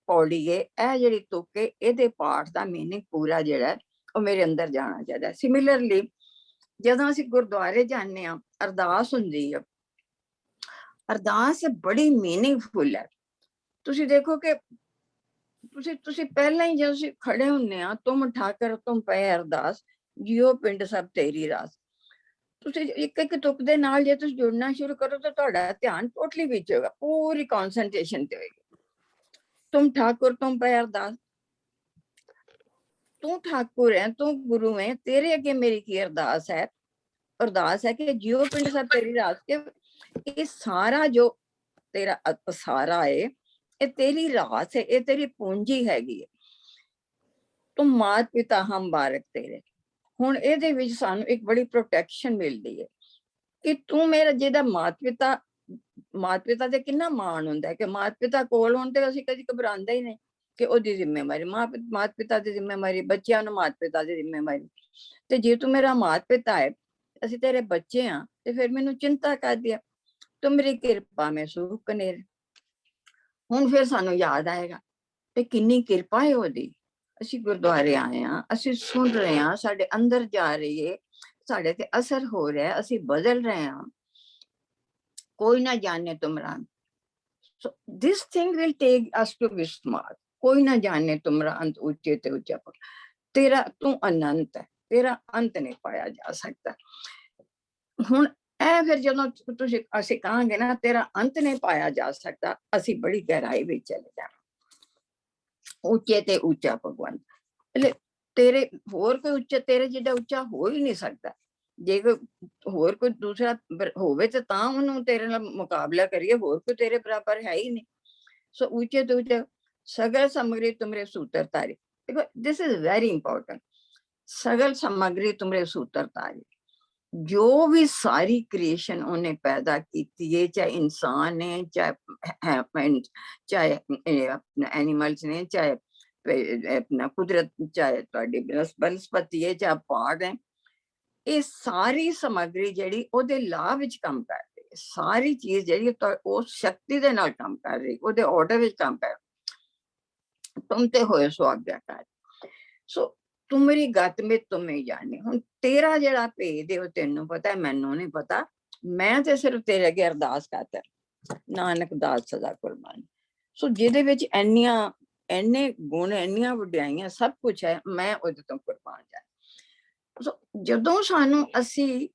S1: ਪੌੜੀ ਹੈ, ਇਹ ਜਿਹੜੀ ਤੁਕ ਹੈ, ਇਹਦੇ ਪਾਠ ਦਾ ਮੀਨਿੰਗ ਪੂਰਾ ਜਿਹੜਾ ਉਹ ਮੇਰੇ ਅੰਦਰ ਜਾਣਾ ਚਾਹੀਦਾ। ਸਿਮਿਲਰਲੀ ਜਦੋਂ ਅਸੀਂ ਗੁਰਦੁਆਰੇ ਜਾਂਦੇ ਹਾਂ, ਅਰਦਾਸ ਹੁੰਦੀ ਹੈ, ਅਰਦਾਸ ਬੜੀ ਮੀਨਿੰਗਫੁਲ ਹੈ। ਤੁਸੀਂ ਦੇਖੋ ਕਿ ਤੁਸੀਂ ਪਹਿਲਾਂ ਹੀ ਜਦੋਂ ਅਸੀਂ ਖੜੇ ਹੁੰਦੇ ਆ, ਤੁਮ ਠਾਕਰ ਤੁਮ ਪਏ ਅਰਦਾਸ, ਜਿਉ ਪਿੰਡ ਸਭ ਤੇਰੀ ਰਾਸ। ਤੁਸੀਂ ਇੱਕ ਇੱਕ ਤੁਕ ਦੇ ਨਾਲ ਜੇ ਤੁਸੀਂ ਜੁੜਨਾ ਸ਼ੁਰੂ ਕਰੋ ਤਾਂ ਤੁਹਾਡਾ ਧਿਆਨ ਟੋਟਲੀ ਵਿੱਚ ਹੋਏਗਾ, ਪੂਰੀ ਕਨਸੈਂਟ੍ਰੇਸ਼ਨ ਤੇ ਹੋਏਗੀ। ਤੁਮ ਠਾਕੁਰ ਤੁਮ ਪਏ ਅਰਦਾਸ, ਤੂੰ ਠਾਕੁਰ ਹੈ, ਤੂੰ ਗੁਰੂ ਹੈ, ਤੇਰੇ ਅੱਗੇ ਮੇਰੀ ਕੀ ਅਰਦਾਸ ਹੈ? ਅਰਦਾਸ ਹੈ ਕਿ ਜਿਉ ਪਿੰਡ ਸਭ ਤੇਰੀ ਰਾਸ ਕੇ ਇਹ ਸਾਰਾ ਜੋ ਤੇਰਾ ਸਾਰਾ ਹੈ, ਇਹ ਤੇਰੀ ਰਾਸ ਹੈ, ਇਹ ਤੇਰੀ ਪੂੰਜੀ ਹੈਗੀ ਹੈ। ਤੂੰ ਮਾਤ ਪਿਤਾ ਹਮ ਬਾਰਕ ਤੇਰੇ। ਹੁਣ ਇਹਦੇ ਵਿੱਚ ਸਾਨੂੰ ਇੱਕ ਬੜੀ ਪ੍ਰੋਟੈਕਸ਼ਨ ਮਿਲਦੀ ਹੈ ਕਿ ਤੂੰ ਮੇਰਾ, ਜਿਹਦਾ ਮਾਤ ਪਿਤਾ ਤੇ ਕਿੰਨਾ ਮਾਣ ਹੁੰਦਾ ਕਿ ਮਾਤ ਪਿਤਾ ਕੋਲ ਹੋਣ ਤੇ ਅਸੀਂ ਕਦੀ ਘਬਰਾਉਂਦੇ ਹੀ ਨਹੀਂ ਕਿ ਉਹਦੀ ਜ਼ਿੰਮੇਵਾਰੀ, ਮਾਤ ਪਿਤਾ ਦੀ ਜ਼ਿੰਮੇਵਾਰੀ, ਬੱਚਿਆਂ ਨੂੰ ਮਾਤ ਪਿਤਾ ਦੀ ਜ਼ਿੰਮੇਵਾਰੀ। ਤੇ ਜੇ ਤੂੰ ਮੇਰਾ ਮਾਤ ਪਿਤਾ ਹੈ, ਅਸੀਂ ਤੇਰੇ ਬੱਚੇ ਆ, ਤੇ ਫਿਰ ਮੈਨੂੰ ਚਿੰਤਾ ਕਰਦੀ ਆ। ਤੂੰ ਮੇਰੀ ਕਿਰਪਾ ਮੈਂ ਸੁਖ ਕਨੇਰੇ। ਹੁਣ ਫਿਰ ਸਾਨੂੰ ਯਾਦ ਆਏਗਾ ਤੇ ਕਿੰਨੀ ਕਿਰਪਾ ਹੈ ਉਹਦੀ। ਅਸੀਂ ਗੁਰਦੁਆਰੇ ਆਏ ਆ, ਅਸੀਂ ਸੁਣ ਰਹੇ ਹਾਂ, ਸਾਡੇ ਅੰਦਰ ਜਾ ਰਹੀ ਹੈ, ਸਾਡੇ ਤੇ ਅਸਰ ਹੋ ਰਿਹਾ, ਅਸੀਂ ਬਦਲ ਰਹੇ ਹਾਂ। ਕੋਈ ਨਾ ਜਾਣੇ ਤੁਮਰਾ, so this thing will take us to be smart। ਕੋਈ ਨਾ ਜਾਣੇ ਤੁਮਰਾ ਅੰਤ ਉੱਚੇ ਤੇ ਉੱਚਾ ਪਕ। ਤੇਰਾ ਤੂੰ ਅਨੰਤ ਹੈ, ਤੇਰਾ ਅੰਤ ਨਹੀਂ ਪਾਇਆ ਜਾ ਸਕਦਾ। ਹੁਣ ਇਹ ਫਿਰ ਜਦੋਂ ਤੁਸੀਂ ਅਸੀਂ ਕਹਾਂਗੇ ਨਾ ਤੇਰਾ ਅੰਤ ਨਹੀਂ ਪਾਇਆ ਜਾ ਸਕਦਾ, ਅਸੀਂ ਬੜੀ ਗਹਿਰਾਈ ਵਿੱਚ ਚਲੇ ਜਾਣਾ। ਉੱਚੇ ਤੇ ਉੱਚਾ ਭਗਵੰਤ, ਤੇਰੇ ਹੋਰ ਕੋਈ ਉੱਚਾ ਤੇਰੇ ਜਿੱਡਾ ਉੱਚਾ ਹੋ ਹੀ ਨਹੀਂ ਸਕਦਾ। ਜੇ ਕੋਈ ਹੋਰ ਕੋਈ ਦੂਸਰਾ ਹੋਵੇ ਤੇ ਤਾਂ ਉਹਨੂੰ ਤੇਰੇ ਨਾਲ ਮੁਕਾਬਲਾ ਕਰੀਏ, ਹੋਰ ਕੋਈ ਤੇਰੇ ਬਰਾਬਰ ਹੈ ਹੀ ਨਹੀਂ। ਸੋ ਉੱਚੇ ਤੋਂ ਉੱਚਾ ਸਗਲ ਸਮਗਰੀ ਤੁਮਰੇ ਸੂਤਰ ਤਾਰੇ। ਦੇਖੋ ਦਿਸ ਇਜ਼ ਵੈਰੀ ਇੰਪੋਰਟੈਂਟ। ਸਗਲ ਸਮਗਰੀ ਤੁਮਰੇ ਸੂਤਰ ਤਾਰੇ, ਜੋ ਵੀ ਸਾਰੀ ਕ੍ਰੀਏਸ਼ਨ ਉਹਨੇ ਪੈਦਾ ਕੀਤੀ ਹੈ, ਚਾਹੇ ਇਨਸਾਨ ਨੇ, ਚਾਹੇ ਐਨੀਮਲਸ ਨੇ, ਚਾਹੇ ਆਪਣਾ ਕੁਦਰਤ, ਚਾਹੇ ਤੁਹਾਡੀ ਬਨਸਪਤੀ ਹੈ, ਚਾਹੇ ਪਾਰਟ ਹੈ, ਇਹ ਸਾਰੀ ਸਮੱਗਰੀ ਜਿਹੜੀ ਉਹਦੇ ਲਾਭ ਵਿੱਚ ਕੰਮ ਕਰ ਰਹੀ ਹੈ। ਸਾਰੀ ਚੀਜ਼ ਜਿਹੜੀ ਉਸ ਸ਼ਕਤੀ ਦੇ ਨਾਲ ਕੰਮ ਕਰ ਰਹੀ, ਉਹਦੇ ਆਰਡਰ ਵਿੱਚ ਕੰਮ ਕਰ ਰਹੀ। ਤੁਮ ਤੇ ਹੋਏ ਸੋ ਆਗਿਆਕਾਰ। ਸੋ ਤੂੰ ਮੇਰੀ ਗਤ ਵਿੱਚ ਤੁਮ ਹੀ ਜਾਣੇ। ਹੁਣ ਤੇਰਾ ਜਿਹੜਾ ਭੇਦ ਹੈ ਉਹ ਤੈਨੂੰ ਪਤਾ, ਮੈਨੂੰ ਨਹੀਂ ਪਤਾ। ਮੈਂ ਤੇ ਸਿਰਫ ਤੇਰੇ ਅੱਗੇ ਅਰਦਾਸ ਕਰਦਾ, ਨਾਨਕ ਦਾਸ ਸਦਾ ਕੁਰਬਾਨ। ਸੋ ਜਿਹਦੇ ਵਿੱਚ ਇੰਨੇ ਗੁਣ, ਇੰਨੀਆਂ ਵਡਿਆਈਆਂ, ਸਭ ਕੁਛ ਹੈ, ਮੈਂ ਉਹਦੇ ਤੋਂ ਕੁਰਬਾਨ ਜਾ। ਸੋ ਜਦੋਂ ਸਾਨੂੰ ਅਸੀਂ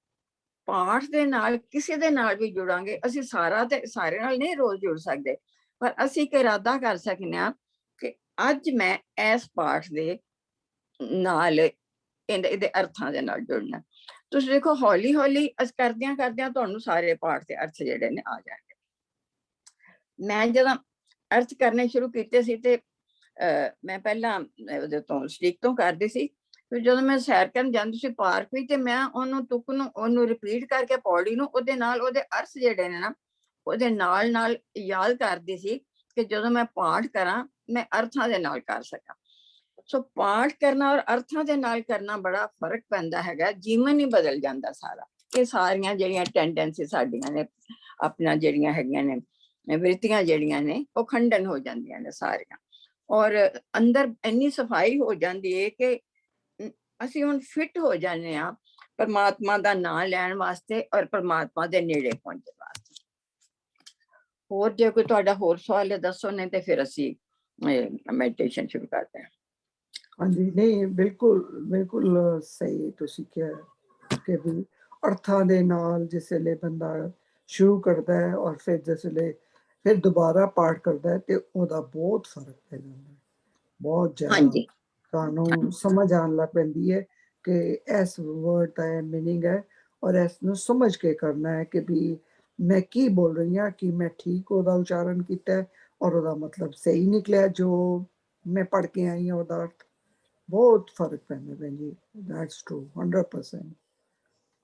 S1: ਪਾਠ ਦੇ ਨਾਲ ਕਿਸੇ ਦੇ ਨਾਲ ਵੀ ਜੁੜਾਂਗੇ, ਅਸੀਂ ਸਾਰਾ ਤੇ ਸਾਰੇ ਨਾਲ ਨਹੀਂ ਰੋਜ਼ ਜੁੜ ਸਕਦੇ, ਪਰ ਅਸੀਂ ਇੱਕ ਇਰਾਦਾ ਕਰ ਸਕਦੇ ਹਾਂ ਕਿ ਅੱਜ ਮੈਂ ਇਸ ਪਾਠ ਦੇ ਨਾਲ ਇਹਦੇ ਅਰਥਾਂ ਦੇ ਨਾਲ ਜੁੜਨਾ। ਤੁਸੀਂ ਦੇਖੋ ਹੌਲੀ ਹੌਲੀ ਕਰਦਿਆਂ ਤੁਹਾਨੂੰ ਸਾਰੇ ਪਾਠ ਦੇ ਅਰਥ ਜਿਹੜੇ ਨੇ ਆ ਜਾਣਗੇ। ਮੈਂ ਜਦੋਂ ਅਰਥ ਕਰਨੇ ਸ਼ੁਰੂ ਕੀਤੇ ਸੀ ਤੇ ਮੈਂ ਪਹਿਲਾਂ ਉਹਦੇ ਤੋਂ ਸਟੀਕ ਤੋਂ ਕਰਦੀ ਸੀ, ਫਿਰ ਜਦੋਂ ਮੈਂ ਸੈਰ ਕਰਨ ਜਾਂਦੀ ਸੀ ਪਾਰਕ ਵਿੱਚ, ਤੇ ਮੈਂ ਉਹਨੂੰ ਤੁਕ ਨੂੰ ਉਹਨੂੰ ਰਿਪੀਟ ਕਰਕੇ ਪੌੜੀ ਨੂੰ ਉਹਦੇ ਨਾਲ ਉਹਦੇ ਅਰਥ ਜਿਹੜੇ ਨੇ ਨਾ ਉਹਦੇ ਨਾਲ ਨਾਲ ਯਾਦ ਕਰਦੀ ਸੀ ਕਿ ਜਦੋਂ ਮੈਂ ਪਾਠ ਕਰਾਂ ਮੈਂ ਅਰਥਾਂ ਦੇ ਨਾਲ ਕਰ ਸਕਾਂ। ਸੋ ਪਾਠ ਕਰਨਾ ਔਰ ਅਰਥਾਂ ਦੇ ਨਾਲ ਕਰਨਾ ਬੜਾ ਫਰਕ ਪੈਂਦਾ ਹੈਗਾ, ਜੀਵਨ ਹੀ ਬਦਲ ਜਾਂਦਾ ਸਾਰਾ। ਇਹ ਸਾਰੀਆਂ ਜਿਹੜੀਆਂ ਟੈਂਡੈਂਸੀ ਸਾਡੀਆਂ ਨੇ, ਆਪਣਾ ਜਿਹੜੀਆਂ ਹੈਗੀਆਂ ਨੇ ਵ੍ਰਿਤੀਆਂ ਜਿਹੜੀਆਂ ਨੇ, ਉਹ ਖੰਡਨ ਹੋ ਜਾਂਦੀਆਂ ਨੇ ਸਾਰੀਆਂ, ਔਰ ਅੰਦਰ ਇੰਨੀ ਸਫਾਈ ਹੋ ਜਾਂਦੀ ਹੈ ਕਿ ਅਸੀਂ ਹੁਣ ਫਿੱਟ ਹੋ ਜਾਂਦੇ ਹਾਂ ਪਰਮਾਤਮਾ ਦਾ ਨਾਮ ਲੈਣ ਵਾਸਤੇ ਔਰ ਪਰਮਾਤਮਾ ਦੇ ਨੇੜੇ ਪਹੁੰਚਣ ਵਾਸਤੇ। ਹੋਰ ਜੇ ਕੋਈ ਤੁਹਾਡਾ ਹੋਰ ਸਵਾਲ ਹੈ ਦੱਸੋ, ਨਹੀਂ ਤੇ ਫਿਰ ਅਸੀਂ ਮੈਡੀਟੇਸ਼ਨ ਸ਼ੁਰੂ ਕਰਦੇ ਹਾਂ।
S3: ਹਾਂਜੀ, ਨਹੀਂ ਬਿਲਕੁਲ ਸਹੀ ਤੁਸੀਂ ਕਿਹਾ ਕਿ ਵੀ ਅਰਥਾਂ ਦੇ ਨਾਲ ਜਿਸ ਵੇਲੇ ਬੰਦਾ ਸ਼ੁਰੂ ਕਰਦਾ ਹੈ ਔਰ ਫਿਰ ਜਿਸ ਵੇਲੇ ਫਿਰ ਦੁਬਾਰਾ ਪਾਠ ਕਰਦਾ ਹੈ ਤੇ ਉਹਦਾ ਬਹੁਤ ਫਰਕ ਪੈ ਜਾਂਦਾ ਹੈ, ਬਹੁਤ ਜ਼ਿਆਦਾ।
S1: ਹਾਂਜੀ,
S3: ਸਾਨੂੰ ਸਮਝ ਆਉਣ ਲੱਗ ਪੈਂਦੀ ਹੈ ਕਿ ਇਸ ਵਰਡ ਦਾ ਮੀਨਿੰਗ ਹੈ ਔਰ ਇਸ ਨੂੰ ਸਮਝ ਕੇ ਕਰਨਾ ਹੈ ਕਿ ਵੀ ਮੈਂ ਕੀ ਬੋਲ ਰਹੀ ਹਾਂ, ਕਿ ਮੈਂ ਠੀਕ ਉਹਦਾ ਉਚਾਰਨ ਕੀਤਾ ਔਰ ਉਹਦਾ ਮਤਲਬ ਸਹੀ ਨਿਕਲਿਆ ਜੋ ਮੈਂ ਪੜ੍ਹ ਕੇ ਆਈ ਹਾਂ, ਉਹਦਾ ਅਰਥ। ਬਹੁਤ ਫਰਕ ਪੈਂਦਾ ਭੈਣ ਜੀ, ਦੈਟਸ ਟਰੂ 100%।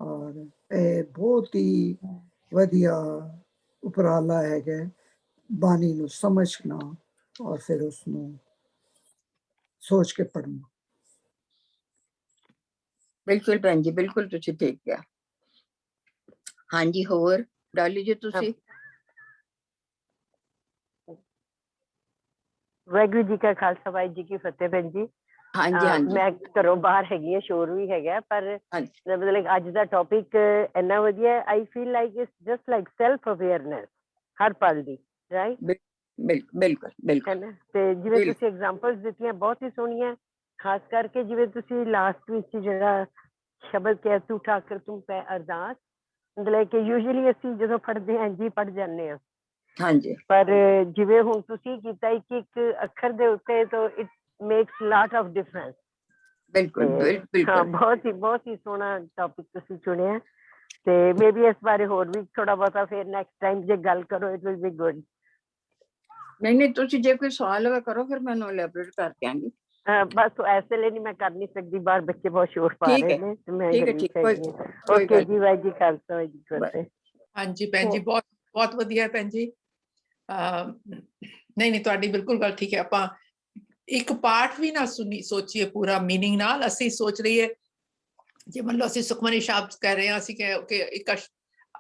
S3: ਔਰ ਇਹ ਬਹੁਤ ਹੀ ਵਧੀਆ ਉਪਰਾਲਾ ਹੈਗਾ ਬਾਣੀ ਨੂੰ ਸਮਝਣਾ ਔਰ ਫਿਰ ਉਸਨੂੰ ਸੋਚ ਕੇ ਪੜ੍ਹਨਾ।
S1: ਬਿਲਕੁਲ ਭੈਣ ਜੀ, ਬਿਲਕੁਲ ਤੁਸੀਂ ਠੀਕ ਕਿਹਾ। ਹਾਂਜੀ, ਹੋਰ ਡਾਲੀ ਜੀ ਤੁਸੀਂ?
S4: ਵਾਹਿਗੁਰੂ ਜੀ ਕਾ ਖਾਲਸਾ, ਵਾਹਿਗੁਰੂ ਜੀ ਕੀ ਫਤਿਹ। ਭੈਣ ਜੀ
S1: ਹਾਂਜੀ ਹਾਂਜੀ
S4: ਮੈਂ ਘਰੋਂ ਬਾਹਰ ਹੈਗੀ ਆ, ਸ਼ੋਰ ਵੀ ਹੈਗਾ, ਪਰ ਮਤਲਬ ਅੱਜ ਦਾ ਟੌਪਿਕ ਇੰਨਾ ਵਧੀਆ। I feel like it's just like self awareness ਹਰ ਪਲ ਦੀ, ਰਾਈਟ?
S1: ਬਿਲਕੁਲ ਬਿਲਕੁਲ।
S4: ਤੇ ਜਿਵੇਂ ਤੁਸੀਂ ਐਗਜ਼ਾਮਪਲਸ ਦਿੱਤੀਆਂ ਬਹੁਤ ਹੀ ਸੋਹਣੀਆਂ, ਖਾਸ ਕਰਕੇ ਜਿਵੇਂ ਤੁਸੀਂ ਲਾਸਟ ਵਿੱਚ ਜਿਹੜਾ ਸ਼ਬਦ ਕਿਹਾ ਤੂੰ ਠਾਕੁਰ ਤੂੰ ਪੈ ਅਰਦਾਸ, ਮਤਲਬ ਕਿ ਯੂਜੂਅਲੀ ਅਸੀਂ ਜਦੋਂ ਪੜ੍ਹਦੇ ਹਾਂ ਇੰਝ ਹੀ ਪੜ੍ਹ ਜਾਂਦੇ ਹਾਂ,
S1: ਹਾਂਜੀ,
S4: ਪਰ ਜਿਵੇਂ ਹੁਣ ਤੁਸੀਂ ਕੀਤਾ ਇੱਕ ਇੱਕ ਅੱਖਰ ਦੇ ਉੱਤੇ, ਤਾਂ it makes lot of difference.
S1: ਬਿਲਕੁਲ
S4: ਹਾਂ,
S1: ਬਿਲਕੁਲ
S4: ਬਹੁਤ ਹੀ ਸੋਹਣਾ ਟੌਪਿਕ ਤੁਸੀਂ ਚੁਣਿਆ ਤੇ ਮੇਬੀ ਇਸ ਬਾਰੇ ਹੋਰ ਵੀ ਥੋੜਾ ਬਹੁਤਾ ਫਿਰ ਨੈਕਸਟ ਟਾਈਮ ਜੇ ਗੱਲ ਕਰੋ ਇਟ ਵਿਲ ਬੀ ਗੁੱਡ।
S1: ਨਹੀਂ ਤੁਸੀਂ ਜੇ ਕੋਈ ਸਵਾਲ ਹੋਵੇ ਕਰੋ, ਫਿਰ ਮੈਨੂੰ ਐਲੈਬੋਰੇਟ ਕਰ ਦਿਆਂਗੀ।
S4: ਬਸ ਐਸੇ ਲਈ ਨਹੀਂ, ਮੈਂ ਕਰ ਨਹੀਂ ਸਕਦੀ, ਬਾਹਰ ਬੱਚੇ ਬਹੁਤ ਸ਼ੋਰ ਪਾ
S1: ਠੀਕ
S4: ਰਹੇ
S1: ਹੈ
S4: ਨੇ ਤੇ ਮੈਂ
S1: ਠੀਕ ਹੈ
S4: ਗਲੀ
S1: ਠੀਕ,
S4: ਚ ਹੈਗੀ ਹਾਂ।
S1: ਕੋਈ
S4: ਓਕੇ
S1: ਗੱਲ
S4: ਜੀ, ਵਾਹਿਗੁਰੂ ਜੀ ਖਾਲਸਾ ਵਾਹਿਗੁਰੂ ਜੀ
S1: ਨਹੀਂ।
S4: ਫਤਿਹ।
S2: ਹਾਂਜੀ ਭੈਣ ਜੀ, ਬਹੁਤ ਬਹੁਤ ਵਧੀਆ ਭੈਣ ਜੀ। ਨਹੀਂ ਤੁਹਾਡੀ ਬਿਲਕੁਲ ਗੱਲ ਠੀਕ ਹੈ। ਆਪਾਂ ਇੱਕ ਪਾਠ ਵੀ ਨਾ ਸੋਚੀਏ ਪੂਰਾ ਮੀਨਿੰਗ ਨਾਲ, ਅਸੀਂ ਸੋਚ ਲਈਏ ਜੇ ਮੰਨ ਲਓ ਅਸੀਂ ਸੁਖਮਨੀ ਸ਼ਬਦ ਕਹਿ ਰਹੇ ਹਾਂ, ਅਸੀਂ ਕਿ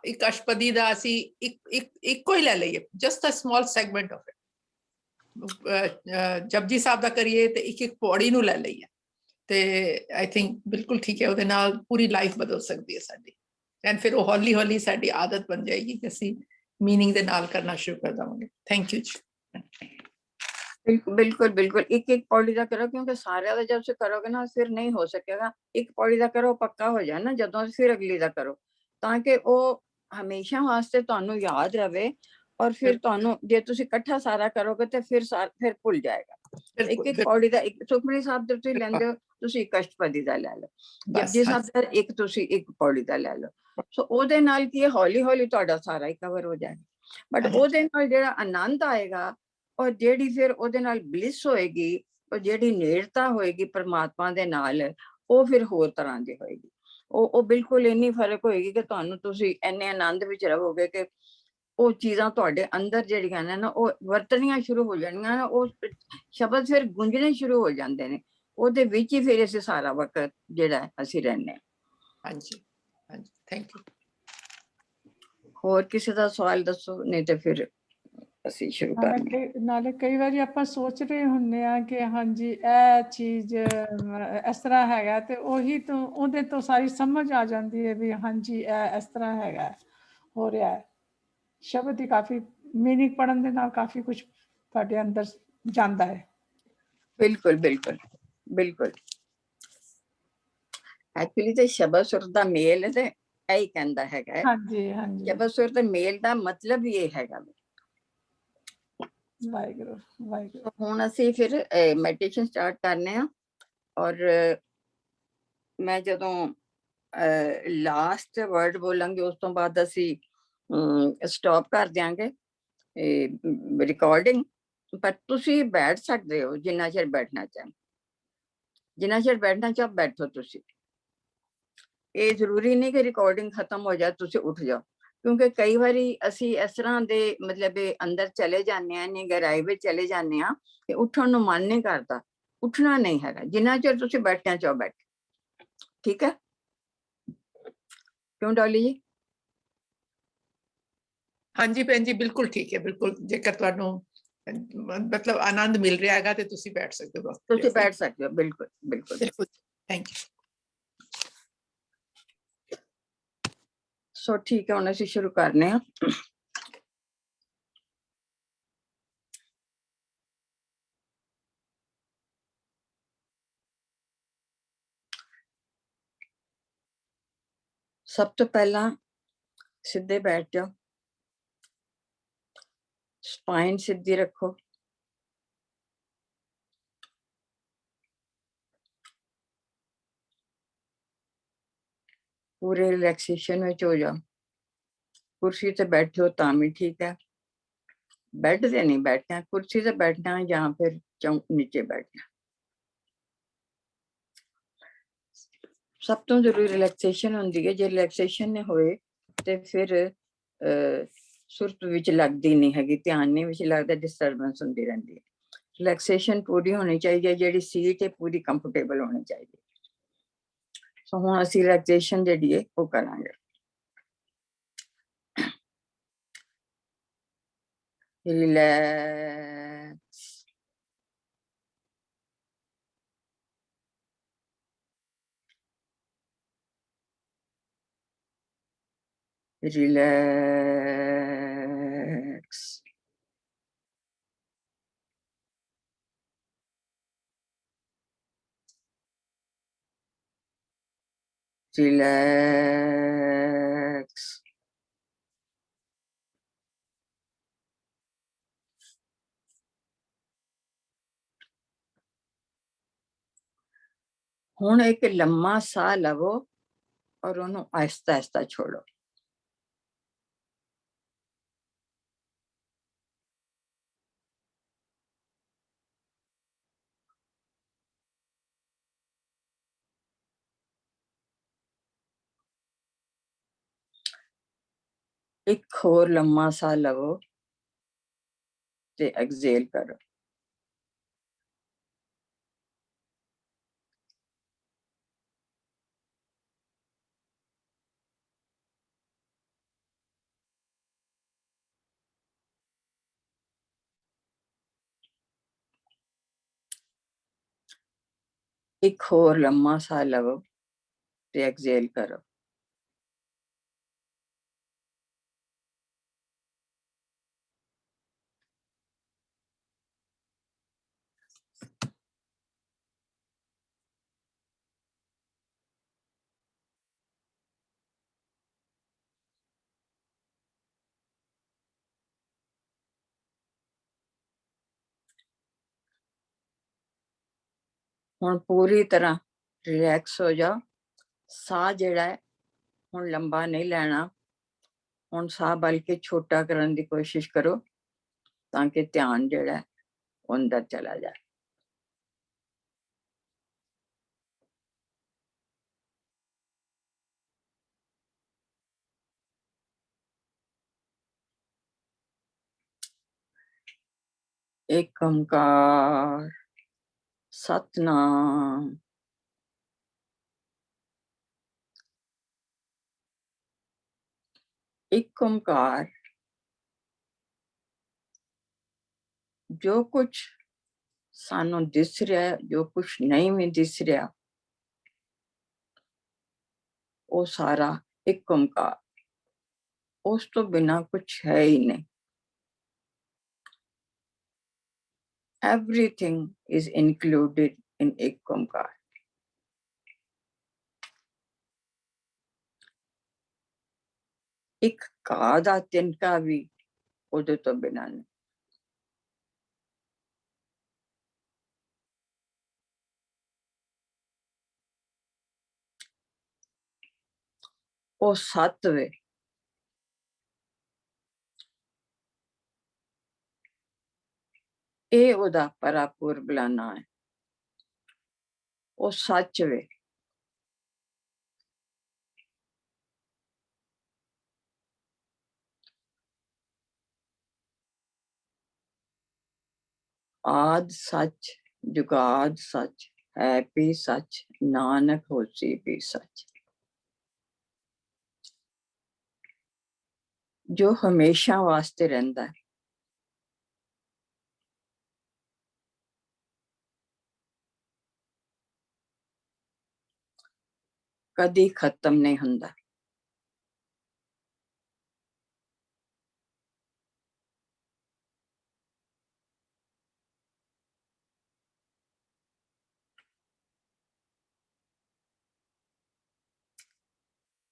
S2: ਇੱਕ ਅਸ਼ਪਦੀ ਦਾ ਅਸੀਂ ਇੱਕੋ ਹੀ ਲੈ ਲਈਏ, just a small segment of it. Japji Sahib ਦਾ ਕਰੀਏ ਤੇ ਇੱਕ ਪੌੜੀ ਨੂੰ ਲੈ ਲਈਏ ਤੇ ਆਈ ਥਿੰਕ ਬਿਲਕੁਲ ਠੀਕ ਹੈ, ਉਹਦੇ ਨਾਲ ਪੂਰੀ ਲਾਈਫ ਬਦਲ ਸਕਦੀ ਹੈ ਸਾਡੀ। ਐਂਡ ਫਿਰ ਉਹ ਹੌਲੀ ਹੌਲੀ ਸਾਡੀ ਆਦਤ ਬਣ ਜਾਏਗੀ ਕਿ ਅਸੀਂ ਮੀਨਿੰਗ ਦੇ ਨਾਲ ਕਰਨਾ ਸ਼ੁਰੂ ਕਰ ਦੇਵਾਂਗੇ। ਥੈਂਕ ਯੂ ਜੀ।
S1: ਬਿਲकुल एक पौड़ी का करो, क्योंकि सारे का जब से करोगे ना फिर नहीं हो सकेगा। एक पौड़ी का करो पक्का हो जाए ना, जदों फिर अगली का करो, ताकि वो हमेशा वास्ते तुहानू याद रहे। और फिर तुहानू जे तुसी इकट्ठा सारा करोगे तो फिर भुल जाएगा। एक पौड़ी का, एक सुखमनी साहब दा तुसी लैंदे हो, तुसी एक अष्टपदी दा ले लो, जपजी साहब दा एक तुसी एक पौड़ी दा ले लो। सो ओदे नाल की हौली हौली तुहाडा सारा ही कवर हो जाएगा। बट ओदे नाल जेड़ा आनंद आएगा और ਜਿਹੜੀ ਫਿਰ ਉਹਦੇ ਨਾਲ ਬਲਿਸ ਹੋਏਗੀ, ਉਹ ਜਿਹੜੀ ਨੇੜਤਾ ਹੋਏਗੀ ਪਰਮਾਤਮਾ ਦੇ ਨਾਲ, ਉਹ ਫਿਰ ਹੋਰ ਤਰ੍ਹਾਂ ਦੀ ਹੋਏਗੀ। ਉਹ ਬਿਲਕੁਲ ਇੰਨੀ ਫਰਕ ਹੋਏਗੀ ਕਿ ਤੁਹਾਨੂੰ ਤੁਸੀਂ ਇੰਨੇ ਆਨੰਦ ਵਿੱਚ ਰਹੋਗੇ ਕਿ ਉਹ ਚੀਜ਼ਾਂ ਤੁਹਾਡੇ ਅੰਦਰ ਜਿਹੜੀਆਂ ਨੇ ਨਾ ਉਹ ਵਰਤਣੀਆਂ ਸ਼ੁਰੂ ਹੋ ਜਾਣੀਆਂ ਨਾ, ਉਹ ਸ਼ਬਦ ਫਿਰ ਗੂੰਜਣੇ ਸ਼ੁਰੂ ਹੋ ਜਾਂਦੇ ਨੇ। ਉਹਦੇ ਵਿੱਚ ਹੀ ਫਿਰ ਅਸੀਂ ਸਾਰਾ ਵਕਤ ਜਿਹੜਾ ਅਸੀਂ ਰਹਿੰਦੇ ਹਾਂ।
S2: ਹਾਂਜੀ ਹਾਂਜੀ, ਥੈਂਕ ਯੂ।
S3: ਹੋਰ ਕਿਸੇ ਦਾ ਸਵਾਲ ਦੱਸੋ, ਨਹੀਂ ਤੇ ਫਿਰ ਅਸੀਂ ਸ਼ੁਰੂ ਕਰਦੇ ਹਾਂ।
S5: ਨਾਲੇ ਕਈ ਵਾਰੀ ਆਪਾਂ ਸੋਚ ਰਹੇ ਹੁੰਦੇ ਆ ਕਿ ਹਾਂਜੀ ਇਹ ਚੀਜ਼ ਇਸ ਤਰ੍ਹਾਂ ਹੈਗਾ, ਤੇ ਉਹੀ ਤੋਂ ਉਹਦੇ ਤੋਂ ਸਾਰੀ ਸਮਝ ਆ ਜਾਂਦੀ ਹੈ ਵੀ ਹਾਂਜੀ ਇਹ ਇਸ ਤਰ੍ਹਾਂ ਹੈਗਾ, ਹੋ ਰਿਹਾ ਹੈ। ਸ਼ਬਦ ਦੀ ਕਾਫੀ ਮੀਨਿੰਗ ਪੜਨ ਦੇ ਨਾਲ ਕਾਫੀ ਕੁਝ ਤੁਹਾਡੇ ਅੰਦਰ ਜਾਂਦਾ ਹੈ।
S1: ਬਿਲਕੁਲ ਐਕਚੁਅਲੀ ਤੇ ਸ਼ਬਦ ਸੁਰ ਦਾ ਮੇਲ ਤੇ ਇਹੀ ਕਹਿੰਦਾ ਹੈਗਾ।
S5: ਹਾਂਜੀ
S1: ਸ਼ਬਦ ਸੁਰ ਦੇ ਮੇਲ ਦਾ ਮਤਲਬ ਹੀ ਇਹ ਹੈਗਾ।
S5: ਵਾਹਿਗੁਰੂ ਵਾਹਿਗੁਰੂ।
S1: ਹੁਣ ਅਸੀਂ ਫਿਰ ਮੈਡੀਟੇਸ਼ਨ ਸਟਾਰਟ ਕਰਨੇ ਆ। ਔਰ ਮੈਂ ਜਦੋਂ ਲਾਸਟ ਵਰਡ ਬੋਲਾਂਗੇ ਉਸ ਤੋਂ ਬਾਅਦ ਅਸੀਂ ਸਟਾਪ ਕਰ ਦਿਆਂਗੇ ਰਿਕਾਰਡਿੰਗ। ਪਰ ਤੁਸੀਂ ਬੈਠ ਸਕਦੇ ਹੋ ਜਿੰਨਾ ਚਿਰ ਬੈਠਣਾ ਚਾਹੋ, ਜਿੰਨਾ ਚਿਰ ਬੈਠਣਾ ਚਾਹੋ ਬੈਠੋ ਤੁਸੀਂ। ਇਹ ਜ਼ਰੂਰੀ ਨਹੀਂ ਕਿ ਰਿਕਾਰਡਿੰਗ ਖਤਮ ਹੋ ਜਾਏ ਤੁਸੀਂ ਉੱਠ ਜਾਓ, ਕਿਉਂਕਿ ਕਈ ਵਾਰੀ ਅਸੀਂ ਇਸ ਤਰ੍ਹਾਂ ਦੇ ਮਤਲਬ ਅੰਦਰ ਚਲੇ ਜਾਂਦੇ ਹਾਂ, ਨਹੀਂ ਗਹਿਰਾਈ ਵਿੱਚ ਚਲੇ ਜਾਂਦੇ ਹਾਂ ਕਿ ਉੱਠਣ ਨੂੰ ਮਨ ਨਹੀਂ ਕਰਦਾ। ਉੱਠਣਾ ਨਹੀਂ ਹੈਗਾ, ਜਿੰਨਾ ਚਿਰ ਤੁਸੀਂ ਬੈਠਣਾ ਚਾਹੋ ਬੈਠੋ। ਠੀਕ ਹੈ, ਕਿਉਂ ਡੋਲੀ ਜੀ?
S2: ਹਾਂਜੀ ਭੈਣ ਜੀ, ਬਿਲਕੁਲ ਠੀਕ ਹੈ, ਬਿਲਕੁਲ। ਜੇਕਰ ਤੁਹਾਨੂੰ ਮਤਲਬ ਆਨੰਦ ਮਿਲ ਰਿਹਾ ਹੈਗਾ ਤੇ ਤੁਸੀਂ ਬੈਠ ਸਕਦੇ ਹੋ।
S1: ਤੁਸੀਂ ਬੈਠ ਸਕਦੇ ਹੋ, ਬਿਲਕੁਲ।
S2: Thank you.
S1: ਸੋ ਠੀਕ ਹੈ, ਹੁਣ ਅਸੀਂ ਸ਼ੁਰੂ ਕਰਨੇ ਆ। ਸਭ ਤੋਂ ਪਹਿਲਾਂ ਸਿੱਧੇ ਬੈਠ ਜਾਓ, ਸਪਾਈਨ ਸਿੱਧੀ ਰੱਖੋ। ਪੂਰੇ ਰਿਲੈਕਸੇਸ਼ਨ ਵਿੱਚ ਹੋ ਜਾਓ। ਕੁਰਸੀ ਤੇ ਬੈਠੇ ਹੋ ਤਾਂ ਵੀ ਠੀਕ ਹੈ, ਬੈੱਡ ਤੇ ਨਹੀਂ ਬੈਠਣਾ, ਕੁਰਸੀ ਤੇ ਬੈਠਣਾ ਜਾਂ ਫਿਰ ਚੌਂਕ ਨੀਚੇ ਬੈਠਣਾ। ਸਭ ਤੋਂ ਜ਼ਰੂਰੀ ਰਿਲੈਕਸੇਸ਼ਨ ਹੁੰਦੀ ਹੈ। ਜੇ ਰਿਲੈਕਸੇਸ਼ਨ ਨਹੀਂ ਹੋਏ ਤੇ ਫਿਰ ਸੁਰਤ ਵਿੱਚ ਲੱਗਦੀ ਨਹੀਂ ਹੈਗੀ, ਧਿਆਨ ਨਹੀਂ ਵਿੱਚ ਲੱਗਦਾ, ਡਿਸਟਰਬੈਂਸ ਹੁੰਦੀ ਰਹਿੰਦੀ ਹੈ। ਰਿਲੈਕਸੇਸ਼ਨ ਪੂਰੀ ਹੋਣੀ ਚਾਹੀਦੀ ਹੈ, ਜਿਹੜੀ ਸੀਟ ਹੈ ਪੂਰੀ ਕੰਫਰਟੇਬਲ ਹੋਣੀ ਚਾਹੀਦੀ ਹੈ। ਸੋ ਹੁਣ ਅਸੀਂ ਰਿਲੈਕਸੇਸ਼ਨ ਜਿਹੜੀ ਹੈ ਉਹ ਕਰਾਂਗੇ। ਰਿਲੈਕਸ, ਰਿਲੈਕਸ, ਰਿਲੈਕਸ, ਹੁਣ ਇੱਕ ਲੰਮਾ ਸਾਹ ਲਵੋ ਔਰ ਉਹਨੂੰ ਆਹਿਸਤਾ ਆਹਿਸਤਾ ਛੋੜੋ। ਇੱਕ ਹੋਰ ਲੰਮਾ ਸਾਹ ਲਵੋ ਤੇ ਐਕਸੇਲ ਕਰੋ। ਇੱਕ ਹੋਰ ਲੰਮਾ ਸਾਹ ਲਵੋ ਤੇ ਐਕਸੇਲ ਕਰੋ। ਹੁਣ ਪੂਰੀ ਤਰ੍ਹਾਂ ਰਿਲੈਕਸ ਹੋ ਜਾਓ। ਸਾਹ ਜਿਹੜਾ ਹੈ ਹੁਣ ਲੰਬਾ ਨਹੀਂ ਲੈਣਾ। ਹੁਣ ਸਾਹ ਬਲਕਿ ਛੋਟਾ ਕਰਨ ਦੀ ਕੋਸ਼ਿਸ਼ ਕਰੋ ਤਾਂ ਕਿ ਧਿਆਨ ਜਿਹੜਾ ਹੈ ਉਹ ਅੰਦਰ ਚਲਾ ਜਾਏ। ਏਕ ਓੰਕਾਰ ਸਤਨਾਮ। ਇੱਕ ਓੰਕਾਰ ਜੋ ਕੁਛ ਸਾਨੂੰ ਦਿਸ ਰਿਹਾ, ਜੋ ਕੁਛ ਨਹੀਂ ਵੀ ਦਿਸ ਰਿਹਾ, ਉਹ ਸਾਰਾ ਇੱਕ ਓੰਕਾਰ, ਉਸ ਤੋਂ ਬਿਨਾ ਕੁਛ ਹੈ ਹੀ ਨਹੀਂ। Everything is included in ਇੱਕ ਓੰਕਾਰ। ਇੱਕ ਘਾਹ ਦਾ ਤਿਨਕਾ ਵੀ ਉਹਦੇ ਤੋਂ ਬਿਨਾ ਨਹੀਂ। ਉਹ ਸੱਤ ਵੇ। ਇਹ ਉਹਦਾ ਪਰਾਪੁਰ ਬੁਲਾਣਾ ਹੈ। ਉਹ ਸੱਚ ਵੇ। ਆਦ ਸੱਚ, ਜੁਗਾਦ ਸੱਚ, ਹੈ ਵੀ ਸੱਚ, ਨਾਨਕ ਹੋਸੀ ਵੀ ਸੱਚ। ਜੋ ਹਮੇਸ਼ਾ ਵਾਸਤੇ ਰਹਿੰਦਾ ਹੈ। ਕਦੀ ਖਤਮ ਨਹੀਂ ਹੁੰਦਾ।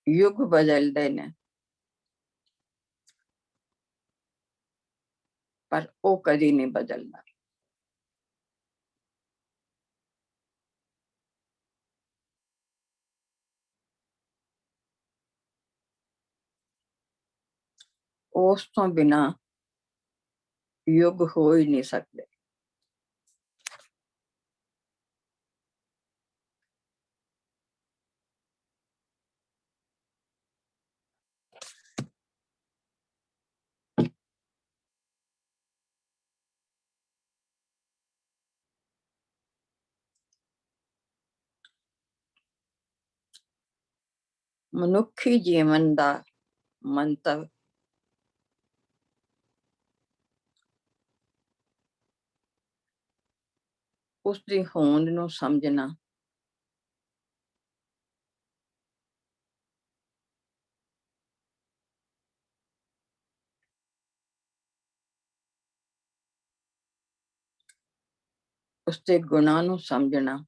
S1: ਯੁੱਗ ਬਦਲਦੇ ਨੇ ਪਰ ਉਹ ਕਦੀ ਨਹੀਂ ਬਦਲਦਾ। ਉਸ ਤੋਂ ਬਿਨਾ ਯੁੱਗ ਹੋ ਹੀ ਨਹੀਂ ਸਕਦੇ। ਮਨੁੱਖੀ ਜੀਵਨ ਦਾ ਮੰਤਵ ਉਸਦੀ ਹੋਂਦ ਨੂੰ ਸਮਝਣਾ, ਉਸਦੇ ਗੁਣਾਂ ਨੂੰ ਸਮਝਣਾ,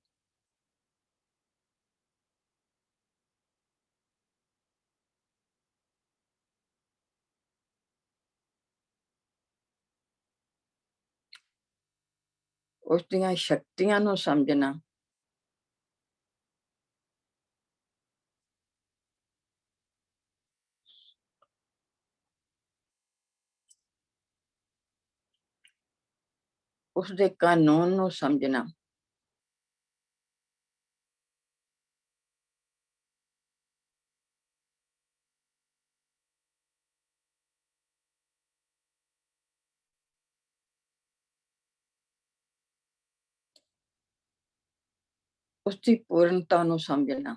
S1: ਉਸਦੀਆਂ ਸ਼ਕਤੀਆਂ ਨੂੰ ਸਮਝਣਾ, ਉਸਦੇ ਕਾਨੂੰਨ ਨੂੰ ਸਮਝਣਾ, ਉਸਦੀ ਪੂਰਨਤਾ ਨੂੰ ਸਮਝਣਾ,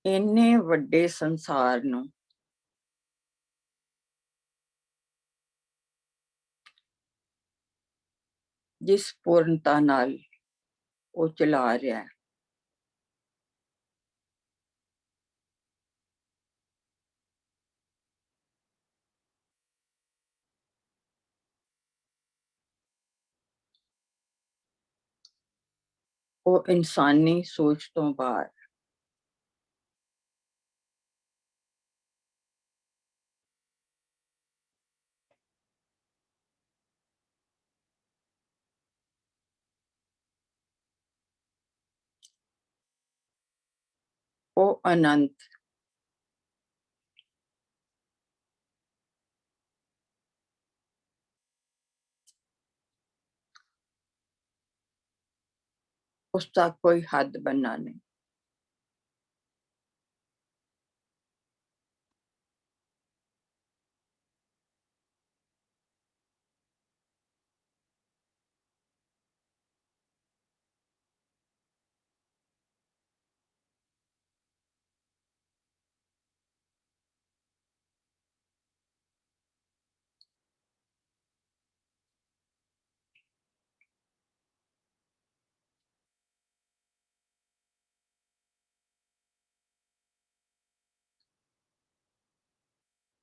S1: ਇੰਨੇ ਵੱਡੇ ਸੰਸਾਰ ਨੂੰ ਜਿਸ ਪੂਰਨਤਾ ਨਾਲ ਉਹ ਚਲਾ ਰਿਹਾ ਹੈ, ਉਹ ਇਨਸਾਨੀ ਸੋਚ ਤੋਂ ਬਾਹਰ ਉਹ ਅਨੰਤ ਉਸਦਾ ਕੋਈ ਹੱਦ ਬੰਨਾ ਨਹੀਂ।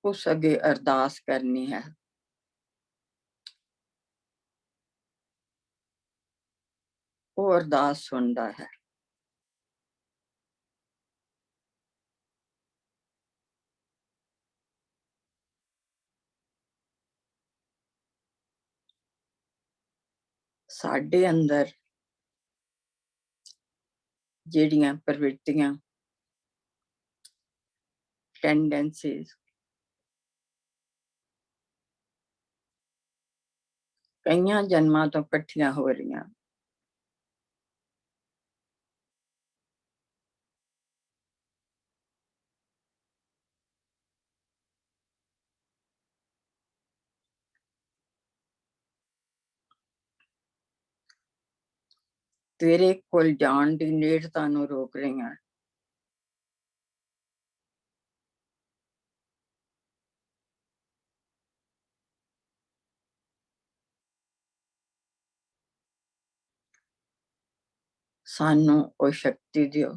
S1: ਉਸ ਅੱਗੇ ਅਰਦਾਸ ਕਰਨੀ ਹੈ, ਉਹ ਅਰਦਾਸ ਸੁਣਦਾ ਹੈ। ਸਾਡੇ ਅੰਦਰ ਜਿਹੜੀਆਂ ਪ੍ਰਵਿਰਤੀਆਂ, ਟੈਂਡੈਂਸੀਜ਼ ਕਈਆਂ ਜਨਮਾਂ ਤੋਂ ਇਕੱਠੀਆਂ ਹੋ ਰਹੀਆਂ, ਤੇਰੇ ਕੋਲ ਜਾਣ ਦੀ ਨੇੜਤਾ ਨੂੰ ਰੋਕ ਰਹੀਆਂ। ਸਾਨੂੰ ਉਹ ਸ਼ਕਤੀ ਦਿਓ,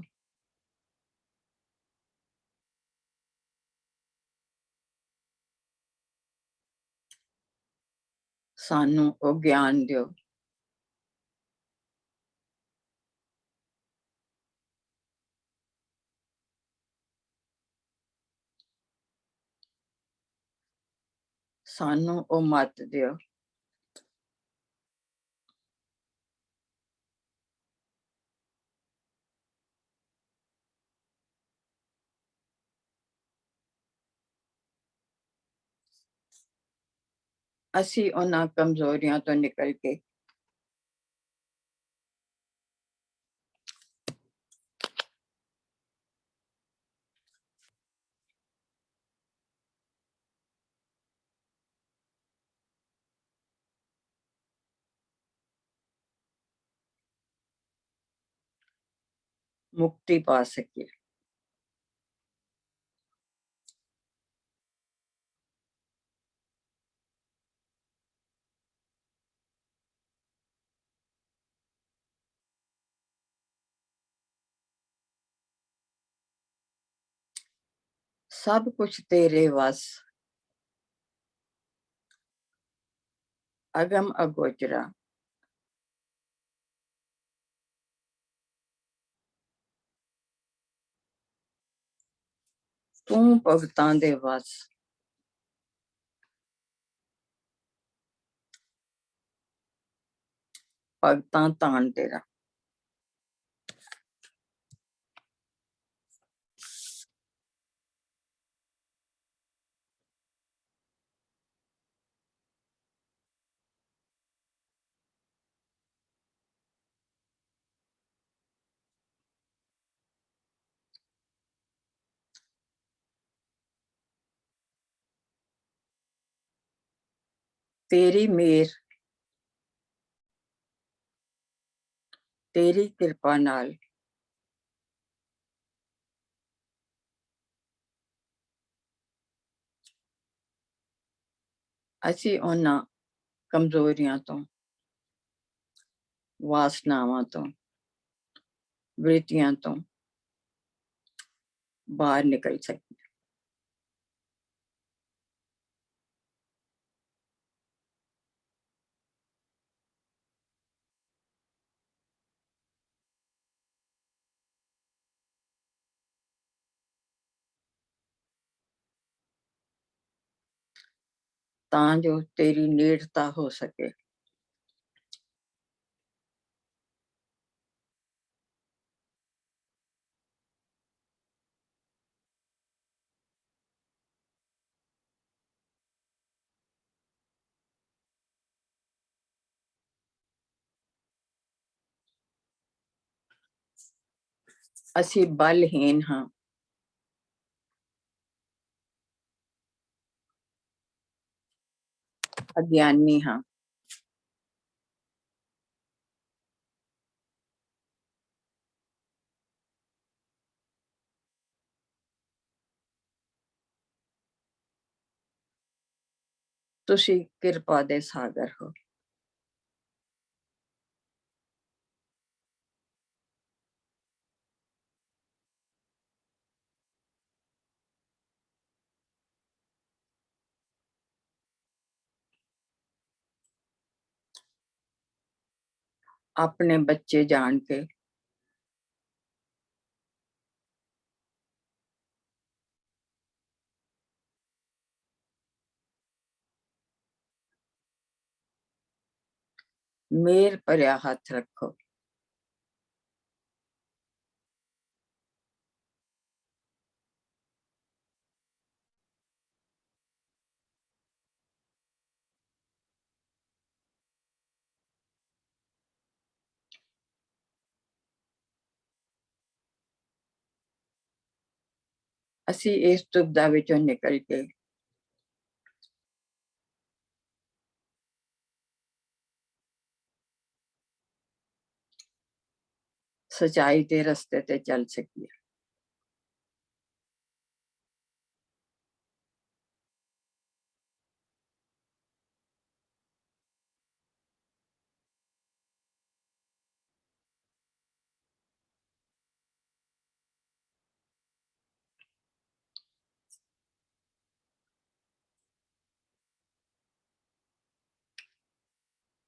S1: ਸਾਨੂੰ ਉਹ ਗਿਆਨ ਦਿਓ, ਸਾਨੂੰ ਉਹ ਮੱਤ ਦਿਓ, ਅਸੀਂ ਉਹਨਾਂ ਕਮਜ਼ੋਰੀਆਂ ਤੋਂ ਨਿਕਲ ਕੇ ਮੁਕਤੀ ਪਾ ਸਕੀਏ। ਸਭ ਕੁਛ ਤੇਰੇ ਵਸ, ਅਗਮ ਅਗੋਚਰਾ, ਤੂੰ ਭਗਤਾਂ ਦੇ ਵਸ, ਭਗਤਾਂ ਤਾਣ ਤੇਰਾ। ਤੇਰੀ ਮੇਰ ਤੇਰੀ ਕਿਰਪਾ ਨਾਲ ਅਸੀਂ ਉਹਨਾਂ ਕਮਜ਼ੋਰੀਆਂ ਤੋਂ, ਵਾਸਨਾਵਾਂ ਤੋਂ, ਵ੍ਰਿਤੀਆਂ ਤੋਂ ਬਾਹਰ ਨਿਕਲ ਸਕੀਏ। ਤਾਂ ਜੋ ਤੇਰੀ ਨੇੜਤਾ ਹੋ ਸਕੇ। ਅਸੀਂ ਬਲਹੀਨ ਹਾਂ, ਅਗਿਆਨੀ ਹਾਂ। ਤੁਸੀਂ ਕਿਰਪਾ ਦੇ ਸਾਗਰ ਹੋ। ਆਪਣੇ ਬੱਚੇ ਜਾਣ ਕੇ ਮੇਰ ਭਰਿਆ ਹੱਥ ਰੱਖੋ। ਅਸੀਂ ਇਸ ਦੁਬਦਾ ਵਿੱਚੋਂ ਨਿਕਲ ਕੇ ਸਚਾਈ ਦੇ ਰਸਤੇ ਤੇ ਚੱਲ ਸਕੀਏ।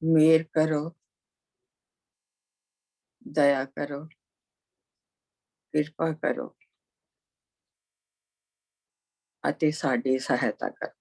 S1: ਮੇਰ ਕਰੋ, ਦਇਆ ਕਰੋ, ਕਿਰਪਾ ਕਰੋ ਅਤੇ ਸਾਡੀ ਸਹਾਇਤਾ ਕਰੋ।